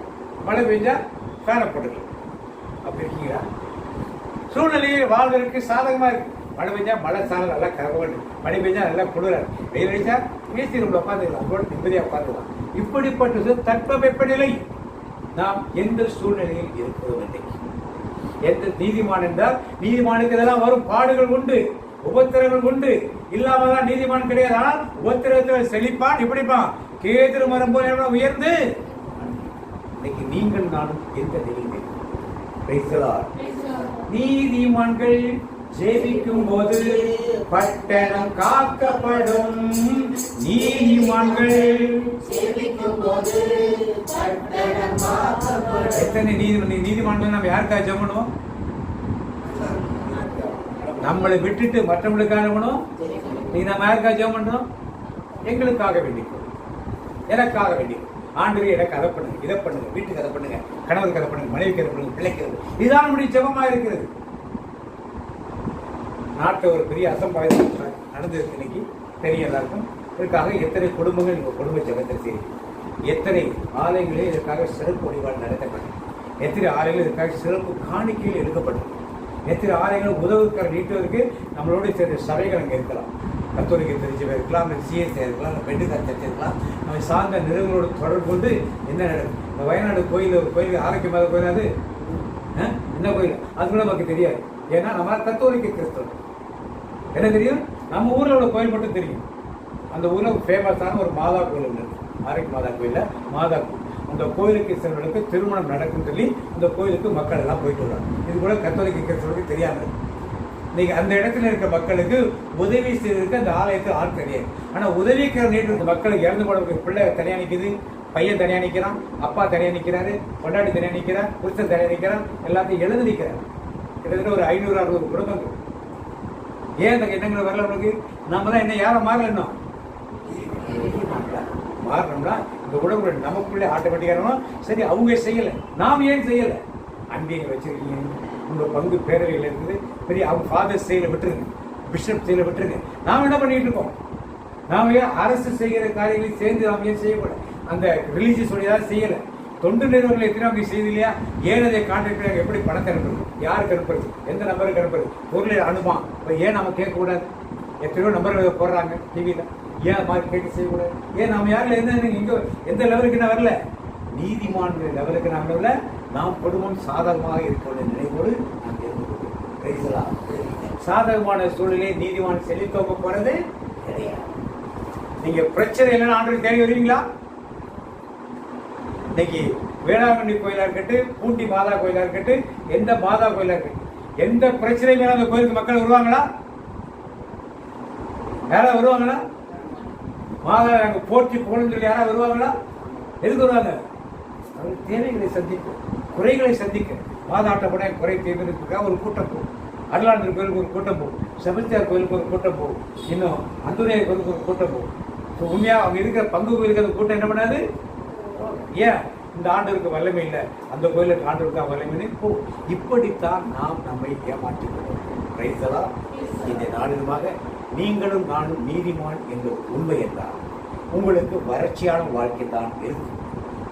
மழை பெஞ்சா ஃபேனை போட்டுக்கலாம். அப்படி இருக்கீங்களா? சூழ்நிலையை வாழ்வதற்கு சாதகமா இருக்கு. மழை பெஞ்சா மழை சாணம் நல்லா கரகொண்டு, பனி பெஞ்சா நல்லா குளிராது, வெயில் அடிச்சா ஏசி ரூம்ல உட்காந்துக்கலாம், அதோட நிம்மதியா உட்காந்துக்கலாம். இப்படிப்பட்டது தட்பவெப்பநிலை. நாம் எந்த சூழ்நிலையில் இருக்கிறோம் இன்றைக்கு? எந்த நீதிமான் என்றால் நீதிமானுக்கு இதெல்லாம் வரும் பாடுகள் உண்டு, உபத்திரங்கள் உண்டு. இல்லாமதான் நீதிமான் கிடையாது. ஆனால் உபத்திரத்தில் செழிப்பான். இப்படிப்பான் கேதுரு மரம் போல உயர்ந்து. இன்னைக்கு நீங்கள் நானும் எந்த நிலையில்? நீதிமான்கள் ஜெபிக்கும் போது பட்டணம் காக்கப்படும். நீதிமான்கள் ஜெபிக்கும் போது பட்டணம் காக்கப்படும். எத்தனை நீதிமான்கள் நம்ம யாருக்காக ஜெபம் பண்ணுவோம்? நம்மளை விட்டுட்டு மற்றவங்களுக்காக பண்ணுவோம். நீ நம்ம யாருக்காக ஜெபம் பண்றோம்? எங்களுக்காக வேண்டிக்கும், எனக்காக வேண்டிக்கும். ஆண்டவரே எனக்கு அதை பண்ணுங்க, இதை பண்ணுங்க, வீட்டுக்கு அதை பண்ணுங்க, கணவருக்கு அதை பண்ணுங்க, மனைவிக்கு அதை பண்ணுங்க, பிள்ளைக்கு. இதுதான் நம்முடைய ஜெபமா இருக்கிறது. நாட்டில் ஒரு பெரிய அசம்பாவிதம் நடந்திருக்கு இன்னைக்கு, தெரியும் எல்லாருக்கும். இதற்காக எத்தனை குடும்பங்கள் இந்த குடும்ப ஜெபத்தை செய்யும், எத்தனை ஆலயங்களே இதற்காக சிறப்பு வழிபாடு நடத்தப்படும், எத்தனை ஆலயங்கள் இதற்காக சிறப்பு காணிக்கையில் எடுக்கப்படும், எத்தனை ஆலயங்கள் உதவுக்கார நீட்டுவதற்கு நம்மளோட சேர்ந்த சபைகள் அங்கே இருக்கலாம். கத்தோலிக்க தெரிஞ்சவை இருக்கலாம், சிஎஸ்ஐ இருக்கலாம், பெண்டுகார் சர்ச்சை இருக்கலாம். நம்ம சார்ந்த நிறுவனங்களோட தொடர்பு கொண்டு என்ன நடக்கும்? இந்த வயநாடு கோயில் ஒரு கோயில், ஆரோக்கியமாக கோயில், அது என்ன கோயில் அது கூட நமக்கு தெரியாது. ஏன்னா நம்ம கத்தோலிக்க கிறிஸ்தவம். என்ன தெரியும்? நம்ம ஊரில் உள்ள கோயில் மட்டும் தெரியும். அந்த ஊரில் ஃபேமஸான ஒரு மாதா கோயில் ஒன்று இருக்கு, ஆரோக்கிய மாதா கோயிலில் மாதா கோயில். அந்த கோயிலுக்கு செல்வர்களுக்கு திருமணம் நடக்கும் சொல்லி இந்த கோயிலுக்கு மக்கள் எல்லாம் போயிட்டு வர்றாங்க. இது கூட கத்தோலிக்க கிறிஸ்தவர்களுக்கு தெரியாமல். இன்னைக்கு அந்த இடத்துல இருக்க மக்களுக்கு உதவி செய்வதற்கு அந்த ஆலயத்தில் ஆள் கிடையாது. ஆனா உதவிக்கிற நீட்டு இருக்க மக்களுக்கு இறந்து போட பிள்ளை தனியா நிற்குது, பையன் தனியா நிற்கிறான், அப்பா தனியா நிற்கிறாரு, பொண்டாட்டி தனியா நிற்கிறான், புருஷன் தனியா நிற்கிறான், எல்லாத்தையும் எழுந்து நிற்கிறார். கிட்டத்தட்ட ஒரு 500-600 குடும்பங்கள். ஏன் அந்த எண்ணங்கள் வரல உங்களுக்கு? நம்ம தான் என்ன யாரும் மாறல, இன்னும் மாறணும்னா இந்த உடம்புல நமக்குள்ளே ஆட்டோமேட்டிக்காக சரி. அவங்க செய்யலை, நாம் ஏன் செய்யலை? அன்பியை வச்சிருக்கீங்க, உங்கள் பங்கு பேரவையில் இருக்குது, பெரிய அவங்க ஃபாதர் செயலை விட்டுருங்க, பிஷப் செயலை விட்டுருங்க. நாம் என்ன பண்ணிட்டு இருக்கோம்? நாம் ஏன் அரசு செய்கிற காரியங்களை சேர்ந்து நாம் ஏன் செய்யக்கூடாது? அந்த ரிலீஜியஸ் ஏதாவது செய்யலை. தொண்டு நிறுவனங்கள் எத்தனை அவங்க செய்து இல்லையா? ஏன் அதை கான்ட்ராக்ட் எப்படி பணத்தை அனுப்புறது, யாருக்கு அனுப்புறது, எந்த நம்பருக்கு அனுப்புறது, பொருளை அனுப்பான். இப்போ ஏன் நம்ம கேட்கக்கூடாது? எத்தனையோ நம்பர் போடுறாங்க டிவியில், ஏன் மாதிரி கேட்டு செய்யக்கூடாது? ஏன் நம்ம யாரில் எந்த எந்த லெவலுக்கு நான் வரல? நீதிமான் லெவலுக்கு நாம் வரல. நாம் குடும்பம் சாதகமாக இருக்கிற நினைவோடு நாம் இருந்துள்ளோம். சாதகமான சூழ்நிலை நீதிமான் செழித்தோக்க போறது கிடையாது. நீங்க பிரச்சனை இல்லைன்னு ஆண்டு தேடி வருவீங்களா? இன்னைக்கு வேளாங்கண்ணி கோயிலா இருக்கட்டும், பூண்டி மாதா கோயிலா இருக்கட்டும், எந்த மாதா கோயிலா இருக்கட்டும், எந்த பிரச்சனையும் அந்த கோயிலுக்கு மக்கள் வருவாங்களா? யாராவது வருவாங்களா? மாதா அங்க போற்றி போகணும்னு சொல்லி யாராவது வருவாங்களா? எதுக்கு வருவாங்க? அவர் தேவைகளை சந்திக்க, குறைகளை சந்திக்க. மாதாட்டப்பட குறை தீர்வதற்காக ஒரு கூட்டம் போகும். அருளாளர் கோயிலுக்கு ஒரு கூட்டம் போகும், செபஸ்தியார் கோயிலுக்கு ஒரு கூட்டம் போகும், இன்னும் அந்துரையர் கோயிலுக்கு ஒரு கூட்டம் போகும். உண்மையா அவங்க இருக்கிற பங்கு கோயிலுக்கு அந்த கூட்டம் என்ன பண்ணாது? ஏன் இந்த ஆண்டவருக்கு வல்லமை இல்லை, அந்த கோயிலுக்கு ஆண்டவருக்கு தான் வல்லமை. இப்படித்தான் நாம் நம்மை ஏமாற்றிக்கிறோம். பிரைஸ் இந்த நாளிலுமாக நீங்களும் நானும் நீதிமான் என்ற உண்மை என்றால் உங்களுக்கு வறட்சியான வாழ்க்கை தான் இருக்கும்,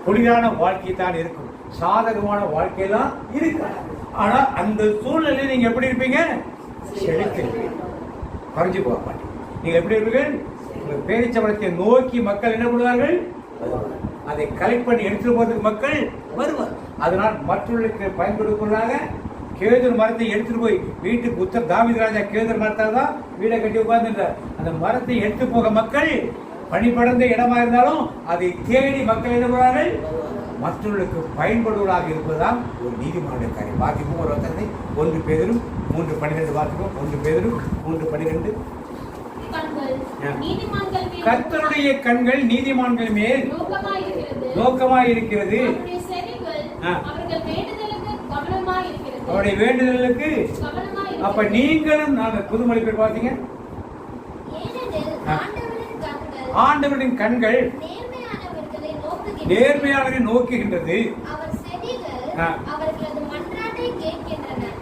குளிரான வாழ்க்கை தான் இருக்கும், சாதகமான வாழ்க்கையெல்லாம் இருக்காது. ஆனா அந்த சூழ்நிலையில் நீங்க எப்படி இருப்பீங்க? செழித்திருப்பீங்க, குறைஞ்சு போக மாட்டீங்க. நீங்க எப்படி இருப்பீங்க? உங்க பேரிச்சம்பழத்தை நோக்கி மக்கள் என்ன பண்ணுவார்கள்? அதை கலெக்ட் பண்ணி எடுத்துட்டு போறதுக்கு மக்கள் வருவார். அதனால் மற்றவர்களுக்கு பயன்படுத்துவதாக கேதுர் மரத்தை எடுத்துட்டு போய் வீட்டுக்கு உத்தர் தாவீது ராஜா கேதுர் மரத்தால் தான் வீடை கட்டி உட்கார்ந்துட்டார். அந்த மரத்தை எடுத்து போக மக்கள் பணிபடர்ந்த இடமா இருந்தாலும் அதை தேடி மக்கள் என்ன பண்ணுவார்கள்? மற்றவர்களுக்கு பயன்படுவதாக இருப்பதுதான் ஒரு நீதிமன்ற காரியம். வாசிக்கும் ஒரு வசனத்தை 1 பேதுரு 3:12 வாசிக்கும். 1 பேதுரு 3:12. கர்த்தருடைய கண்கள் நீதிமான்கள் மேல் நோக்கமாய் இருக்கிறது, அவருடைய வேண்டுதலுக்கு. அப்ப நீங்களும் நாங்க புதுமொழி பேர் பார்த்தீங்க, ஆண்டவரின் கண்கள் நேர்மையானவரை நோக்குகின்றது.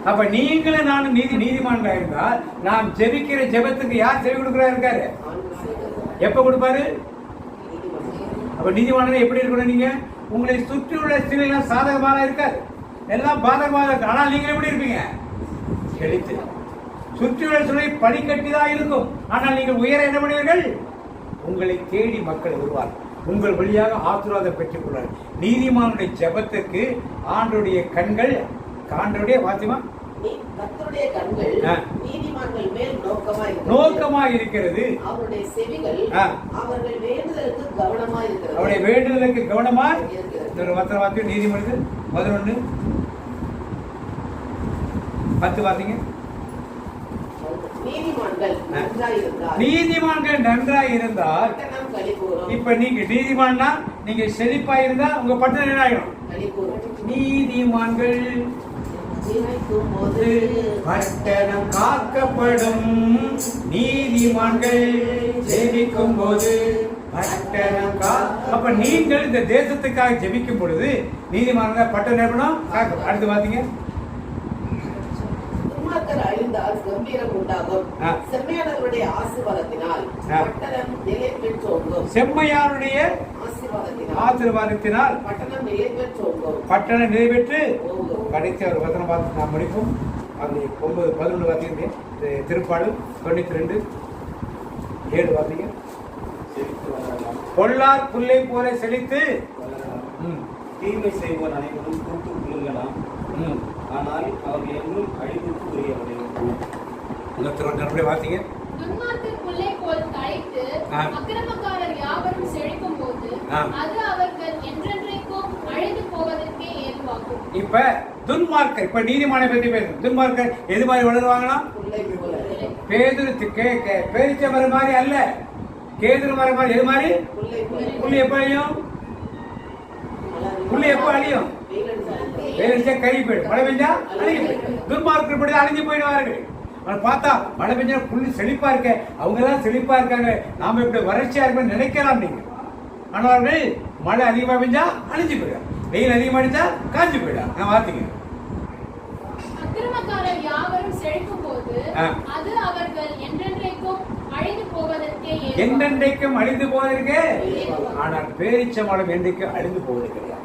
அப்ப நீங்களும் நானும் நீதிமான்களா இருந்தால் நாம் ஜெபிக்கிற ஜெபத்துக்கு யார் செவி கொடுக்கிறா இருக்காரு? எப்ப கொடுப்பாரு? அப்ப நீதிமானே எப்படி இருக்கணும்? நீங்க உங்களை சுற்றி உள்ள சூழ்நிலை சாதகமாக இருக்காது, எல்லாம் பாதகமாக இருக்கு. ஆனால் நீங்க எப்படி இருப்பீங்க? செழித்து. சுற்றியுள்ள சூழ்நிலை படிக்கட்டிதான் இருக்கும், ஆனால் நீங்கள் உயர என்ன பண்ணுவீர்கள்? உங்களை தேடி மக்கள் வருவார், உங்கள் வழியாக ஆசீர்வாதம் பெற்றுக் கொள்வார். நீதிமானுடைய ஜெபத்துக்கு ஆண்டவருடைய கண்கள், ஆண்டவருடைய வாத்தியமா கர்த்தருடைய கண்கள் நீதிமான்கள் மேல் நோக்கமாய் இருக்கிறது, அவருடைய செவிகள் அவர்கள் வேண்டுதலுக்கு கவனமாய் இருக்கிறது. அவருடைய வேண்டுதலுக்கு கவனமாய் இருக்கிறது. ஒரு வார்த்தை நீதிமன்றம் 11:10 வாசிங்க. நீதிமான்கள் நன்றாய் இருந்தால், இப்ப நீங்க நீதிமான்னா நீங்க செழிப்பா இருந்தா உங்க பட்டணம் என்ன ஆகிடும்? நீதிமான்கள் பட்டணம் காக்கப்படும், நீதிமான்கள் ஜெபிக்கும் போது பட்டணம். அப்ப நீங்கள் இந்த தேசத்துக்காக ஜெபிக்கும் பொழுது நீதிமான்கள் பட்டணம் இருக்கணும். அடுத்து பாத்தீங்க, அழிந்தால் கம்பீரம் உண்டாகும், செம்மையானவருடைய ஆசீர்வாதத்தினால் பட்டணம் நிலை பெற்றோங்கும். செம்மையாருடைய ஆசீர்வாதத்தினால் பட்டணம் நிலை பெற்றோங்கும். பட்டணம் நிலை பெற்று கடைசி ஒரு வசனம் பார்த்து நாம் முடிப்போம். அது 9-11 வாசிங்க. திருப்பாடு 92:7 வாசிங்க. பொல்லார் புல்லை போல செழித்து தீமை செய்வோர் அனைவரும் கூட்டு புல்லுங்களாம், ஆனால் அவர்கள் எங்கும் அழிவுக்கு உரியவர்கள். வாசிங்க. துன்மார்க்கர் புல்லை போல் தழைத்து அக்கிரமக்காரர் யாவரும் செழிக்கும் போது அது அவர்கள் என்றென்றைக்கும் அழிந்து போவதற்கே ஏதுவாகும். இப்ப துன்மார்க்கர், இப்ப நீதிமானை பத்தி பேசுறோம். துன்மார்க்கர் எது மாதிரி வளருவாங்கன்னா பேரிச்ச மரம் மாதிரி அல்ல, கேதுரு மரம் மாதிரி. எது மாதிரி? புள்ளி எப்ப அழியும்? புள்ளி எப்ப அழியும்? வெயிலடிச்சா கறி போயிடும், மழை பெஞ்சா அழிஞ்சு போயிடும். துன்மார்க்கர் இப்படி அழிஞ்சு போயிடுவார்கள். பார்த்தா மழை பெஞ்சா புள்ளி செழிப்பா இருக்க, அவங்க எல்லாம் செழிப்பா இருக்காங்க, நாம இப்படி வறட்சியா இருப்போம் நினைக்கலாம் நீங்க. ஆனால் மழை அதிகமா பெஞ்சா அழிஞ்சு போயிடும், வெயில் அதிகமா அடிச்சா காஞ்சி போயிடும். நான் வார்த்தைங்க அக்கிரமக்காரர் யாவரும் செழிக்கும் போது அது அவர்கள் என்றென்றைக்கும் அழிந்து போவதற்கே. என்றென்றைக்கும் அழிந்து போவதற்கே. ஆனால் பேரிச்ச மரம் என்றைக்கும் அழிந்து போவது கிடையாது.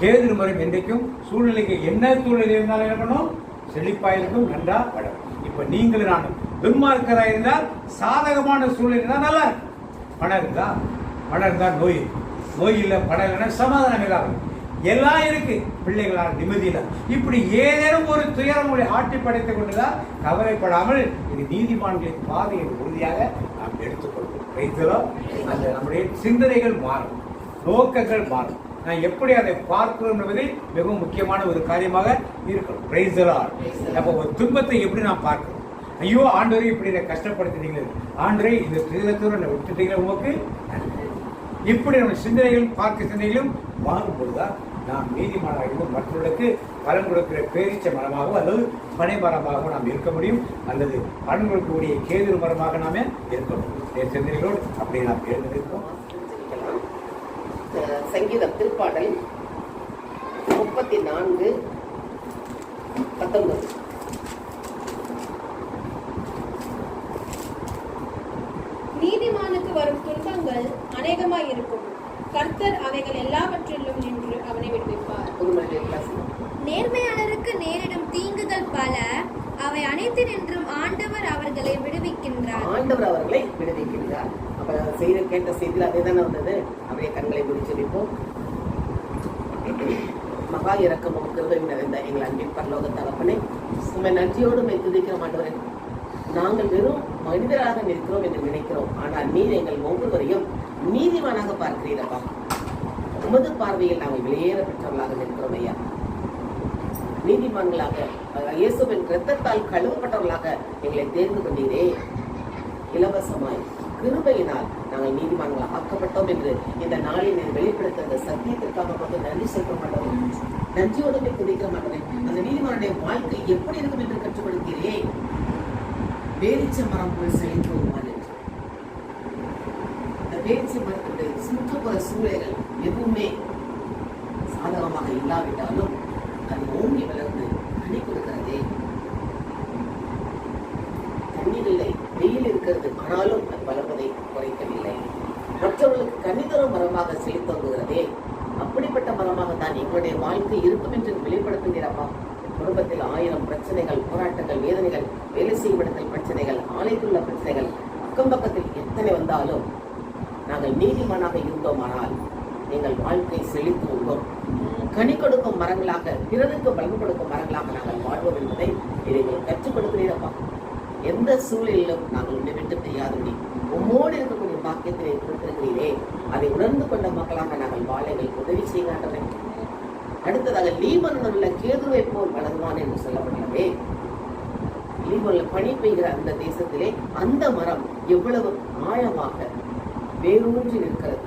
கேதுரு மரம் என்றைக்கும் சூழ்நிலைக்கு என்ன சூழ்நிலை இருந்தாலும் என்ன பண்ணும்? செழிப்பாயிருக்கும், நன்றா வளரும். இப்ப நீங்களும் நானும் துன்மார்க்கராக இருந்தால் சாதகமான சூழ்நிலை இருந்தால் நல்லா இருக்கும். பணம் இருந்தா பணம் இருந்தா நோய், நோய் இல்லை பணம் இல்லைன்னா சமாதானம் இல்லாமல் எல்லாம் இருக்கு, பிள்ளைகளால் நிம்மதி இல்லை. இப்படி ஏதேனும் ஒரு துயரம் ஆட்டி படைத்துக் கொண்டுதான் கவலைப்படாமல் இது நீதிமான்களின் பாதையை உறுதியாக நாம் எடுத்துக்கொள்வோம். அந்த நம்முடைய சிந்தனைகள் மாறும், நோக்கங்கள் மாறும். நான் எப்படி அதை பார்க்கிறோம் என்பது மிகவும் முக்கியமான ஒரு காரியமாக இருக்கணும். Praise the Lord. அப்போ ஒரு துன்பத்தை எப்படி நான் பார்க்கிறோம்? ஐயோ ஆண்டவரை இப்படி என்னை கஷ்டப்படுத்திட்டீங்களே, ஆண்டவரை இந்த துயரத்தோடு என்னை விட்டுட்டீங்களே, உங்களுக்கு இப்படி நம்ம சிந்தனைகளும் பார்க்க சிந்தனைகளும் மாறும்போதுதான் நாம் நீதிமானாகவும் மற்றவர்களுக்கு பலன் கொடுக்கிற பேரிச்ச மரமாகவும் அல்லது பனை மரமாகவும் நாம் இருக்க முடியும், அல்லது பலன் கொடுக்கக்கூடிய கேதுரு மரமாக நாம இருக்கணும். சிந்தனைகளோடு அப்படி நாம் எழுந்திருக்கோம். சங்கீதம் திருப்பாடல் 34:19. நீதிமானுக்கு வரும் துன்பங்கள் அநேகமாய் இருக்கும், கர்த்தர் அவைகள் எல்லாவற்றிலும் நின்று அவனை விடுவிப்பார். நேர்மையாளருக்கு நேரிடும் தீங்குகள் பல, அவை அனைத்து நின்றும் ஆண்டவர் அவர்களை விடுவிக்கின்றார். ஆண்டவர் அவர்களை விடுவிக்கின்றார். அப்ப செய்த கேட்ட செய்தியில் அதே தானே வந்தது. அவருடைய கண்களை முடிச்சிருப்போம். மகா இரக்கமும் கிருபையும் நிறைந்த எங்கள் அன்பின் பரலோக தகப்பனே, உண்மை நன்றியோடு துதிக்கிற ஆண்டவரே. நாங்கள் வெறும் மனிதராக நிற்கிறோம் என்று நினைக்கிறோம், ஆனால் நீர் எங்கள் ஒவ்வொருவரையும் நீதிமானாக பார்க்கிறீரப்பா. உமது பார்வையில் நாங்கள் வெளியேற பெற்றவர்களாக நிற்கிறோம் ஐயா. நீதிமான்களாக இயேசுவின் இரத்தத்தால் கழுவப்பட்டவர்களாக எங்களை தேர்ந்து கொண்டீரே. இலவசமாய் கிருபையினால் நாங்கள் நீதிமான்களாக ஆக்கப்பட்டோம் என்று இந்த நாளில் நீர் வெளிப்படுத்த அந்த சத்தியத்திற்காக மட்டும் நன்றி சொல்ல மாட்டோம். நன்றியோடு துதிக்க மாட்டோம். அந்த நீதிமானுடைய வாழ்க்கை எப்படி இருக்கும் என்று கற்றுக் கொடுக்கிறே. பேரிச்ச மரம் போல் செழித்து வருவார் என்று அந்த பேரிச்ச மரத்துடைய சுற்றுப்புற சூழல்கள் எதுவுமே சாதகமாக இல்லாவிட்டாலும் அது ஓங்கி வளர்ந்து கனி கொடுக்கிறதே. தண்ணீர் இல்லை, வெயில் இருக்கிறது, ஆனாலும் அது வளர்வதை குறைக்கவில்லை. மற்றவர்களுக்கு கனிதரும் மரமாக செழித்தோங்குகிறதே. அப்படிப்பட்ட மரமாக தான் எங்களுடைய வாழ்க்கை இருக்கும் என்று வெளிப்படுத்துகிறப்பா. குடும்பத்தில் 1000 பிரச்சனைகள், போராட்டங்கள், வேதனைகள், வேலை செய்வதற்கு பிரச்சனைகள், ஆலைக்குள்ள பிரச்சனைகள், அக்கம் பக்கத்தில் எத்தனை வந்தாலும் நாங்கள் நீதிமானாக இருந்தோமானால் எங்கள் வாழ்க்கை செழித்து உள்ளோம். கனி கொடுக்கும் மரங்களாக, பிறருக்கு பலன் கொடுக்கும் மரங்களாக நாங்கள் வாழ்வோம் என்பதை இதை கற்றுக் கொடுக்கிறீரப்பா. எந்த சூழலிலும் நாங்கள் உன்னை விட்டு தெரியாதபடி உம்மோடு இருக்கக்கூடிய பாக்கியத்தை கொடுத்திருக்கிறீரே, அதை உணர்ந்து கொண்ட மக்களாக நாங்கள் வாழ எங்களுக்கு உதவி செய்கின்றன. அடுத்ததாக லீபனோனில் உள்ள கேதுவை போல் வளருவான் என்று சொல்லப்பட்டதே. லீபனோனில் பனி பெய்கிற அந்த தேசத்திலே அந்த மரம் எவ்வளவு ஆழமாக வேரூன்றி நிற்கிறது,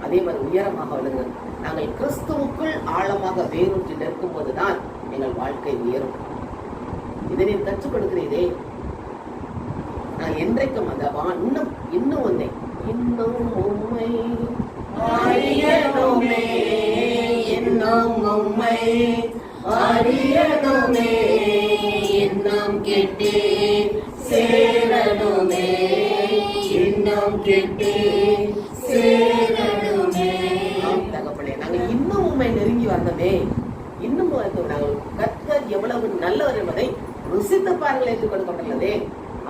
அதே மாதிரி உயரமாக வளர்கிறது. நாங்கள் கிறிஸ்துவுக்குள் ஆழமாக வேரூன்றி நிற்கும் போதுதான் எங்கள் வாழ்க்கை உயரும். இதனை கற்றுக் கொடுக்கிறீரே. நான் என்றைக்கும் அந்த இன்னும் ஒன்றை இன்னும் உம்மை அறியணுமே, இன்னும் உம்மை அறியணுமே, இன்னும் கிட்டே சேரணுமே, இன்னும் கிட்டே சேரணுமே. தகப்பனே, நாங்கள் இன்னும் உம்மை நெருங்கி வரணுமே. இன்னும் நாங்கள் கர்த்தர் எவ்வளவு நல்லவர் என்பதை ருசித்து பாருங்கள் என்று கொடுக்கப்பட்டுள்ளதே.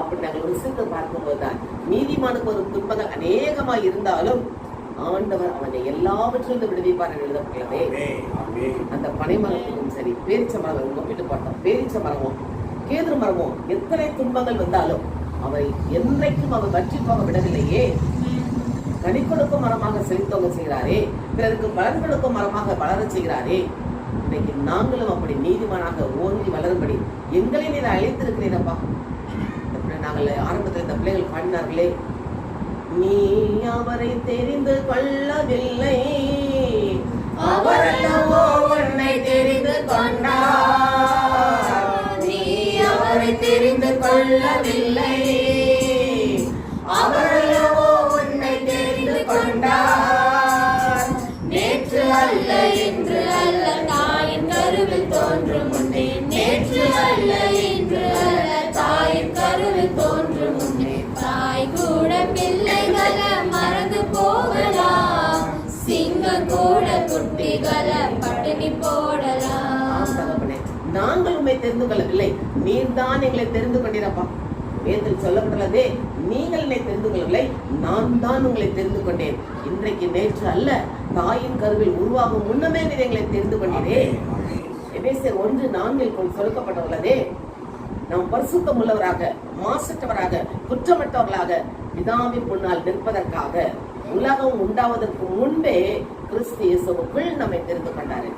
அப்படி நாங்கள் ருசித்து பார்க்கும்போதுதான் நீதிமானுக்கு ஒரு துன்பங்கள் அநேகமாக இருந்தாலும் ஆண்டவர் அவனை எல்லாவற்றிலும் விடுவிப்பார் என்று எழுதப்பட்டுள்ளதே. அந்த பனை மரத்திலும் சரி, பேரிச்ச மரம் ஒப்பிட்டு பார்த்தோம். பேரிச்ச மரமும் கேதுரு மரமும் எத்தனை துன்பங்கள் வந்தாலும் அவை என்றைக்கும் அவர் வற்றி போக விடவில்லையே. கனி கொடுக்கும் மரமாக செழித்தவங்க செய்கிறாரே, பிறருக்கு பலன் கொடுக்கும் மரமாக வளர செய்கிறாரே. இந்த இன்றைக்கு நாங்களும் அப்படி நீதிமானாக ஓங்கி வளரும்படி எங்களை நீர் அழைத்திருக்கிறீரப்பா. நாங்கள் ஆரம்பத்தில் இந்த பிள்ளைகள் பாடினார்களே, நீ அவரை தெரிந்து கொள்ளவில்லை, அவரல்லவோ உன்னை தெரிந்து கொண்டார். நீ அவரை தெரிந்து கொள்ளவில்லை, அவரல்லவோ உன்னை தெரிந்து கொண்டார். நேற்று அல்ல இன்று அல்ல தாயின் கருவில் தோன்றும் முன்னே, நேற்று அல்ல இன்று அல்ல தாயின் கருவில் தோன்றும் முன்னே. தாய் கூட பிள்ளைகளை மறந்து போகலாம், சிங்கம் கூட குட்டிகளை பட்டினி போடலாம். நாங்கள் உண்மை தெரிந்து கொள்ளவில்லை, நீர்தான் எங்களை தெரிந்து கொண்டீரப்பா. வேதத்தில் சொல்லப்பட்டுள்ளதே, நீங்கள் என்னை தெரிந்து கொள்ளவில்லை, நான் தான் உங்களை தெரிந்து கொண்டேன். இன்றைக்கு நேற்று அல்ல, தாயின் கருவில் உருவாகும் முன்னமே நீர் எங்களை தெரிந்து கொண்டீரே. எபேசியர் 1:4 சொல்லப்பட்டுள்ளதே, நாம் பரிசுத்தம் உள்ளவராக, மாசற்றவராக, குற்றமற்றவர்களாக பிதாவின் முன்னால் நிற்பதற்காக உலகம் உண்டாவதற்கு முன்பே கிறிஸ்து இயேசுவுக்குள் நம்மை தெரிந்து கொண்டார்.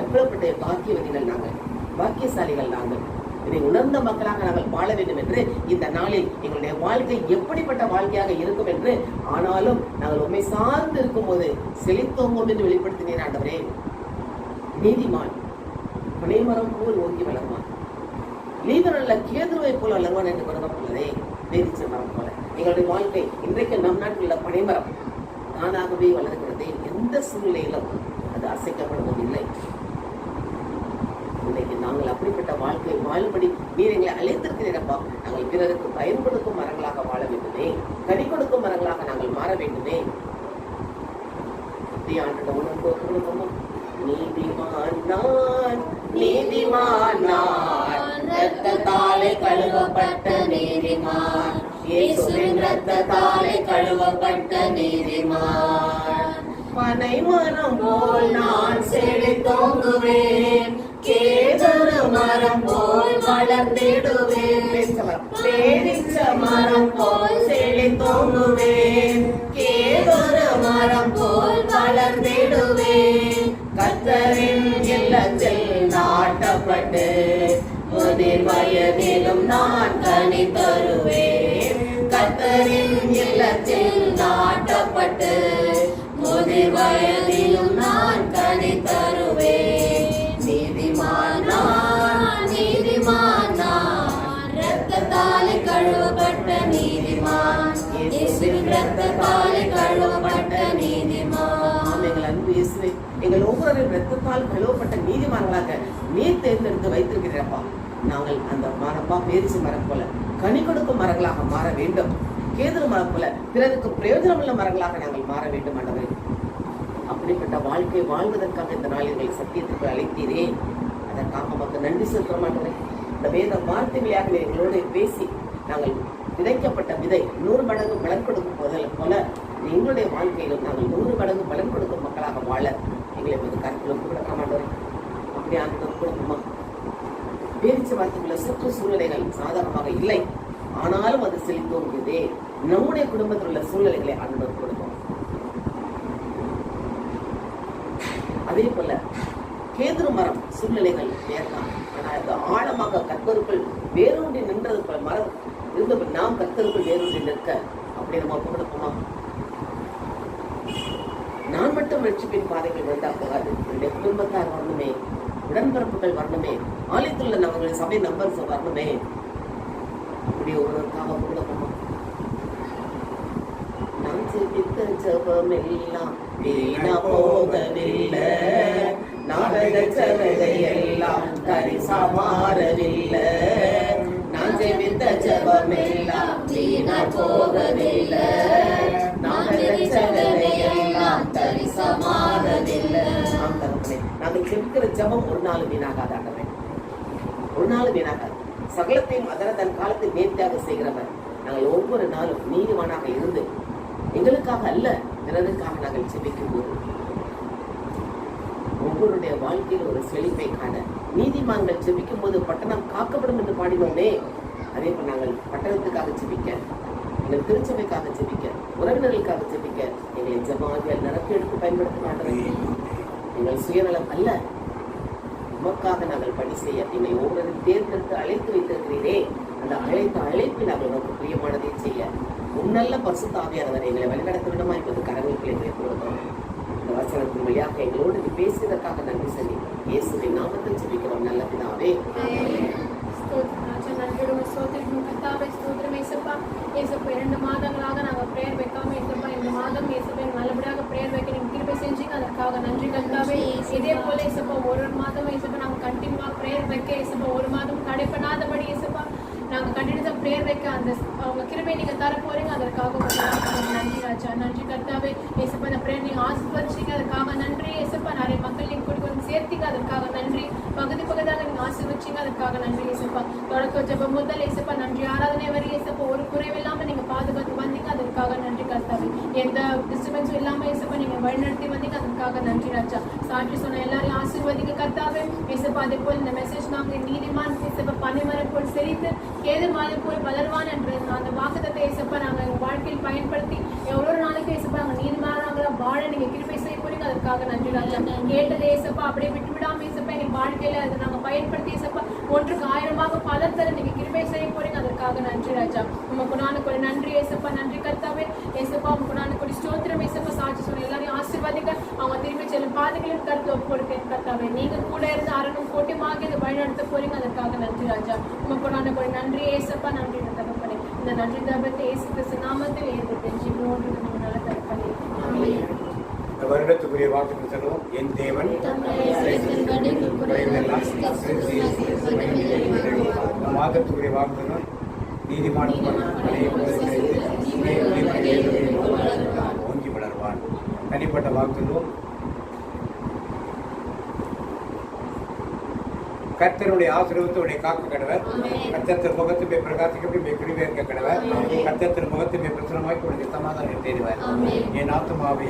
எப்படிப்பட்ட பாக்கியவதிகள் நாங்கள், பாக்கியசாலிகள் நாங்கள். இதை உணர்ந்த மக்களாக நாங்கள் வாழ வேண்டும் என்று இந்த நாளில் எங்களுடைய வாழ்க்கை எப்படிப்பட்ட வாழ்க்கையாக இருக்கும் என்று, ஆனாலும் நாங்கள் உண்மை சார்ந்து இருக்கும் போது செழித்தோங்கும் என்று வெளிப்படுத்தினேன். ஆண்டவரே, நீதிமான் பனைமரம் போல் ஓங்கி வளர்வான், நீதிநல்ல கேதுருவை போல் வளர்வான் என்று கொடுக்கப்பட்டுள்ளதே. பேரிச்ச மரம் போல எங்களுடைய வாழ்க்கை இன்றைக்கு நம் நாட்டில் உள்ள பனைமரம் தானாகவே வளர்கிறது. எந்த சூழ்நிலையிலும் அது அசைக்கப்படுவதில்லை. இன்றைக்கு நாங்கள் அப்படிப்பட்ட வாழ்க்கை வாழும்படி நீர் எங்களை அழைத்திருக்கிறீரப்பா. நாங்கள் பிறருக்கு பயன் கொடுக்கும் மரங்களாக வாழ வேண்டுமே, கனி கொடுக்கும் மரங்களாக நாங்கள் மாற வேண்டுமே. நீதிமான் நான், நீதிமான் நான், இரத்தத்தாலே கழுவப்பட்ட நீதிமான், இயேசுவின் இரத்தத்தாலே கழுவப்பட்ட நீதிமான். பனை மரம் போல் நான் செழித்தோங்குவேன், கேதுரு மரம் போல் வளர்ந்திடுவேன். பேரிச்ச மரம் போல் செழித்தோங்குவேன், கேதுரு மரம் போல் வளர்ந்திடுவேன். கர்த்தரின் இல்லத்தில் நாட்டப்பட்டு முதிர் வயதிலும் நான் கனி தருவேன். கர்த்தரின் இல்லத்தில் நாட்டப்பட்டு முதிர் வயதிலும் நான் கனி தருவேன். நீதிமான் நான், நீதிமான் நான், இரத்தத்தாலே கழுவப்பட்ட நீதிமான், இயேசுவின் இரத்தத்தாலே கழுவப்பட்ட நீதிமான். எங்கள் அன்பு இயேசுவே, எங்கள் ஒவ்வொருவரும் இரத்தத்தால் கழுவப்பட்ட நீதிமான்களாக நீர் தேர்ந்தெடுத்து வைத்திருக்கிறப்பா. நாங்கள் அந்த மரப்பா பேரிச்சு மரம் போல கனி கொடுக்கும் மரங்களாக மாற வேண்டும். கேதுரு மரம் போல பிறருக்கு பிரயோஜனம் உள்ள மரங்களாக நாங்கள் மாற வேண்டும். ஆண்டவரே, அப்படிப்பட்ட வாழ்க்கை வாழ்வதற்காக இந்த நாள் எங்களை சத்தியத்திற்கு அழைத்தீரே, அதற்காக மக்கள் நன்றி செலுத்த மாட்டோம். இந்த வேத வார்த்தைகளாக எங்களோடு பேசி நாங்கள் விதைக்கப்பட்ட விதை 100 மடங்கு பலன் கொடுக்கும் போல எங்களுடைய வாழ்க்கையிலும் நாங்கள் 100 மடங்கு பலன் கொடுக்கும் மக்களாக வாழ எங்களை கருத்தில் கொடுக்க மாட்டோம். அப்படியே அந்த கொடுக்குமா? பேரிச்ச வார்த்தைக்குள்ள சுற்று சூழ்நிலைகள் சாதாரணமாக இல்லை, ஆனாலும் அது செழித்தோங்குதே. நம்முடைய குடும்பத்தில் உள்ள சூழ்நிலைகளை ஆண்டவர் கொடுக்கும். அதே போல கேதுரு மரம் சூழ்நிலைகள் வேறலாம், ஆனால் அது ஆழமாக கர்த்தருக்குள் வேரூன்றி நின்றது போல மரம் இருந்த நாம் கர்த்தருக்குள் வேரூன்றி நிற்க அப்படி நம்ம ஒப்பு கொடுப்போமா? நான் மட்டும் ரட்சிப்பின் பாதைகள் வந்தா போகாது, என்னுடைய குடும்பத்தார் வரணுமே, உடன்பிறப்புகள் வரணுமே, ஆலயத்தில் உள்ள நம்மளுடைய சபை நம்பர்ஸ் வரணுமே. அப்படி ஒவ்வொருக்காக ஒப்பு கொடுப்போமா? நான் செபித்த ஜெபம் எல்லாம் வீணா போகவில்லை, நாடக சபை எல்லாம் தரிசா மாறவில்லை. நான் செபித்த ஜெபம் எல்லாம் வீணா போகவில்லை, நாடக சபை எல்லாம் தரிசா மாறவில்லை. நாங்கள் செபிக்கிற ஜெபம் ஒரு நாள் வீணாகாது ஆண்டவரே, ஒரு நாள் வீணாகாது. சகலத்தையும் அதர தன் காலத்தில் நேர்த்தியாக செய்கிறவர். நாங்கள் ஒவ்வொரு நாளும் நீதிமானாக இருந்து எங்களுக்காக அல்ல பிறருக்காக நாங்கள் செபிக்கும் போது ஒவ்வொருடைய வாழ்க்கையில் ஒரு செழிப்பை காண நீதிமான்கள் செபிக்கும் போது பட்டணம் காக்கப்படும் என்று பாடினோமே, அதே போல் நாங்கள் பட்டணத்துக்காக செபிக்க, எங்கள் திருச்சபைக்காக செபிக்க, உறவினர்களுக்காக செபிக்க எங்களை ஜெபமாகியால் நிரப்பி எடுத்து பயன்படுத்த மாட்டோம். எங்கள் சுயநலம் அல்ல, உமக்காக நாங்கள் பணி செய்ய எங்களை ஒவ்வொரு தேர்ந்தெடுத்து அழைத்து வைத்திருக்கிறீரே, அந்த அழைப்பில் நாங்கள் உனக்கு பிரியமானதை செய்ய உன்னல்ல பரிசுத்த ஆவியானவர் எங்களை வழிநடத்த விடமா என்பது கடவுளுக்கு எங்களை கொடுக்கிறோம். இந்த வசனத்தின் வழியாக எங்களோடு நீ பேசியதற்காக நன்றி சொல்லி இயேசுவின் நாமத்தில் ஜெபிக்கிறோம் நல்ல பிதாவே. ஏசப்பா 2 மாதங்களாக நாங்கள் பிரேயர் வைக்காம ஏசப்பா இந்த மாதம் ஏசப்பா நல்லபடியாக பிரேயர் வைக்க நீங்க கிருபை செஞ்சீங்க, அதற்காக நன்றி கர்த்தாவே. இதே போல ஏசப்பா ஒரு மாதம் ஏசப்பா நாங்கள் கண்டினியூவா பிரேயர் வைக்க ஏசப்பா ஒரு மாதம் தடைப்படாதபடி ஏசப்பா நாங்கள் கண்டினியூஸா பிரேயர் வைக்க அந்த அவங்க கிருபை நீங்க தர போறீங்க, அதற்காக நன்றி ராஜா. நன்றி கர்த்தாவே. ஏசப்பா இந்த பிரேயர் நீங்க ஆசீர்வதிச்சீங்க, அதற்காக நன்றி. ஏசப்பா நிறைய மக்கள் நீங்க கூட்டி வந்து சேர்த்தீங்க, அதற்காக நன்றி. பகுதியாக நீங்க ஆசீர்வதிச்சீங்க, அதற்காக நன்றி. ஏசப்பா தொடக்க ஜெபம் முதல் ஏசப்பா நன்றி ஆராதனை வரை ஏசப்பா ஒரு குறைவில்லாம நீங்க பாதுகாத்து வந்தீங்க, அதற்காக நன்றி கர்த்தாவே. எந்த டிஸ்டர்பன்ஸும் இல்லாம ஏசப்பா நீங்க வழிநடத்தி வந்தீங்க, அதற்காக நன்றி ராஜா. சாட்சி சொன்ன எல்லாரையும் ஆசீர்வதிங்க கர்த்தாவே. ஏசப்பா அதே போல் இந்த மெசேஜ் நாங்கள் நீதிமான் ஏசப்பா பனைமரம் போல் செழித்து கேது மாலை போல் வளர்வான் என்று அந்த வாக்குத்தத்தை ஏசப்பா நாங்கள் எங்கள் வாழ்க்கையில் பயன்படுத்தி எவ்வளோ நாளைக்கு ஏசப்பா நாங்கள் நீதிமானாங்களா வாழ நீங்க கிருபை செய்ய போறீங்க, அதற்காக நன்றி ராஜா. கேட்டது ஏசப்பா அப்படியே விட்டு விடாம ஏசப்பா எங்கள் வாழ்க்கையில அதை நாங்கள் பயன்படுத்தி ஏசப்பா 1,000 பலன் தர நீங்க கிருபை செய்ய போறீங்க, அதற்காக நன்றி ராஜா. உமக்கு நான் கூட நன்றி ஏசப்பா. நன்றி கர்த்தாவே. ஏசப்பா உமக்கு நான் கூட ஸ்தோத்திரம் ஏசப்பா. சாட்சி சொன்ன எல்லாரையும் ஆசீர்வாதிக்க அவங்க திரும்பி செல்லும் பாதைகளின் கருத்து ஒப்புக்கொடுத்தேன் கர்த்தாவே. நீங்க கூட இருந்து அரணும் கோட்டையுமாக இதை வழிநடத்த போறீங்க, அதற்காக நன்றி ராஜா. உமக்கு நான் கூட நன்றி ஏசப்பா. நன்றி தகப்பனே. இந்த நன்றி தகப்பத்தை இயேசு கிறிஸ்து நாமத்தில் ஏற்பட்டேன் ஜீவனோடு நம்ம நல்ல தகப்பனே. ஆமென். இந்த வருடத்துக்குரிய வாக்குகள் சொல்லுவோம். என் தேவன் மாதத்துக்குரிய வாக்குகள் நீதிமான ஓங்கி வளர்வான். தனிப்பட்ட வாக்குகளும் கர்த்தருடைய ஆசீர்வாதத்தை காக்க கடவர். கர்த்தர் முகத்தை பிரகாசிக்க குடிவேற்க கடவர். கர்த்தர் முகத்தை பிரசனமாக்கி உனக்கு சமாதானம் தேடுவார். என் ஆத்துமாவை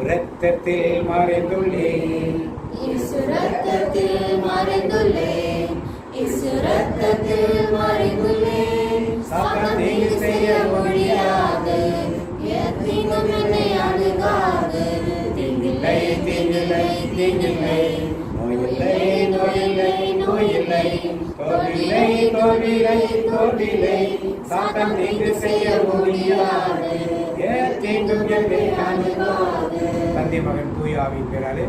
ரத்தத்தில் மறைந்துள்ளேன், சாத்தான் தீங்கு செய்ய முடியாது. தீங்கில்லை தீங்கில்லை தீங்கில்லை, நோயில்லை நோயில்லை நோயில்லை, தோல்வில்லை தோல்வில்லை தோல்வில்லை, சாத்தான் தீங்கு செய்ய முடியாது. தீங்கும் என்னை அணுகாது. தந்தை மகன் தூய ஆவியின் பேராலே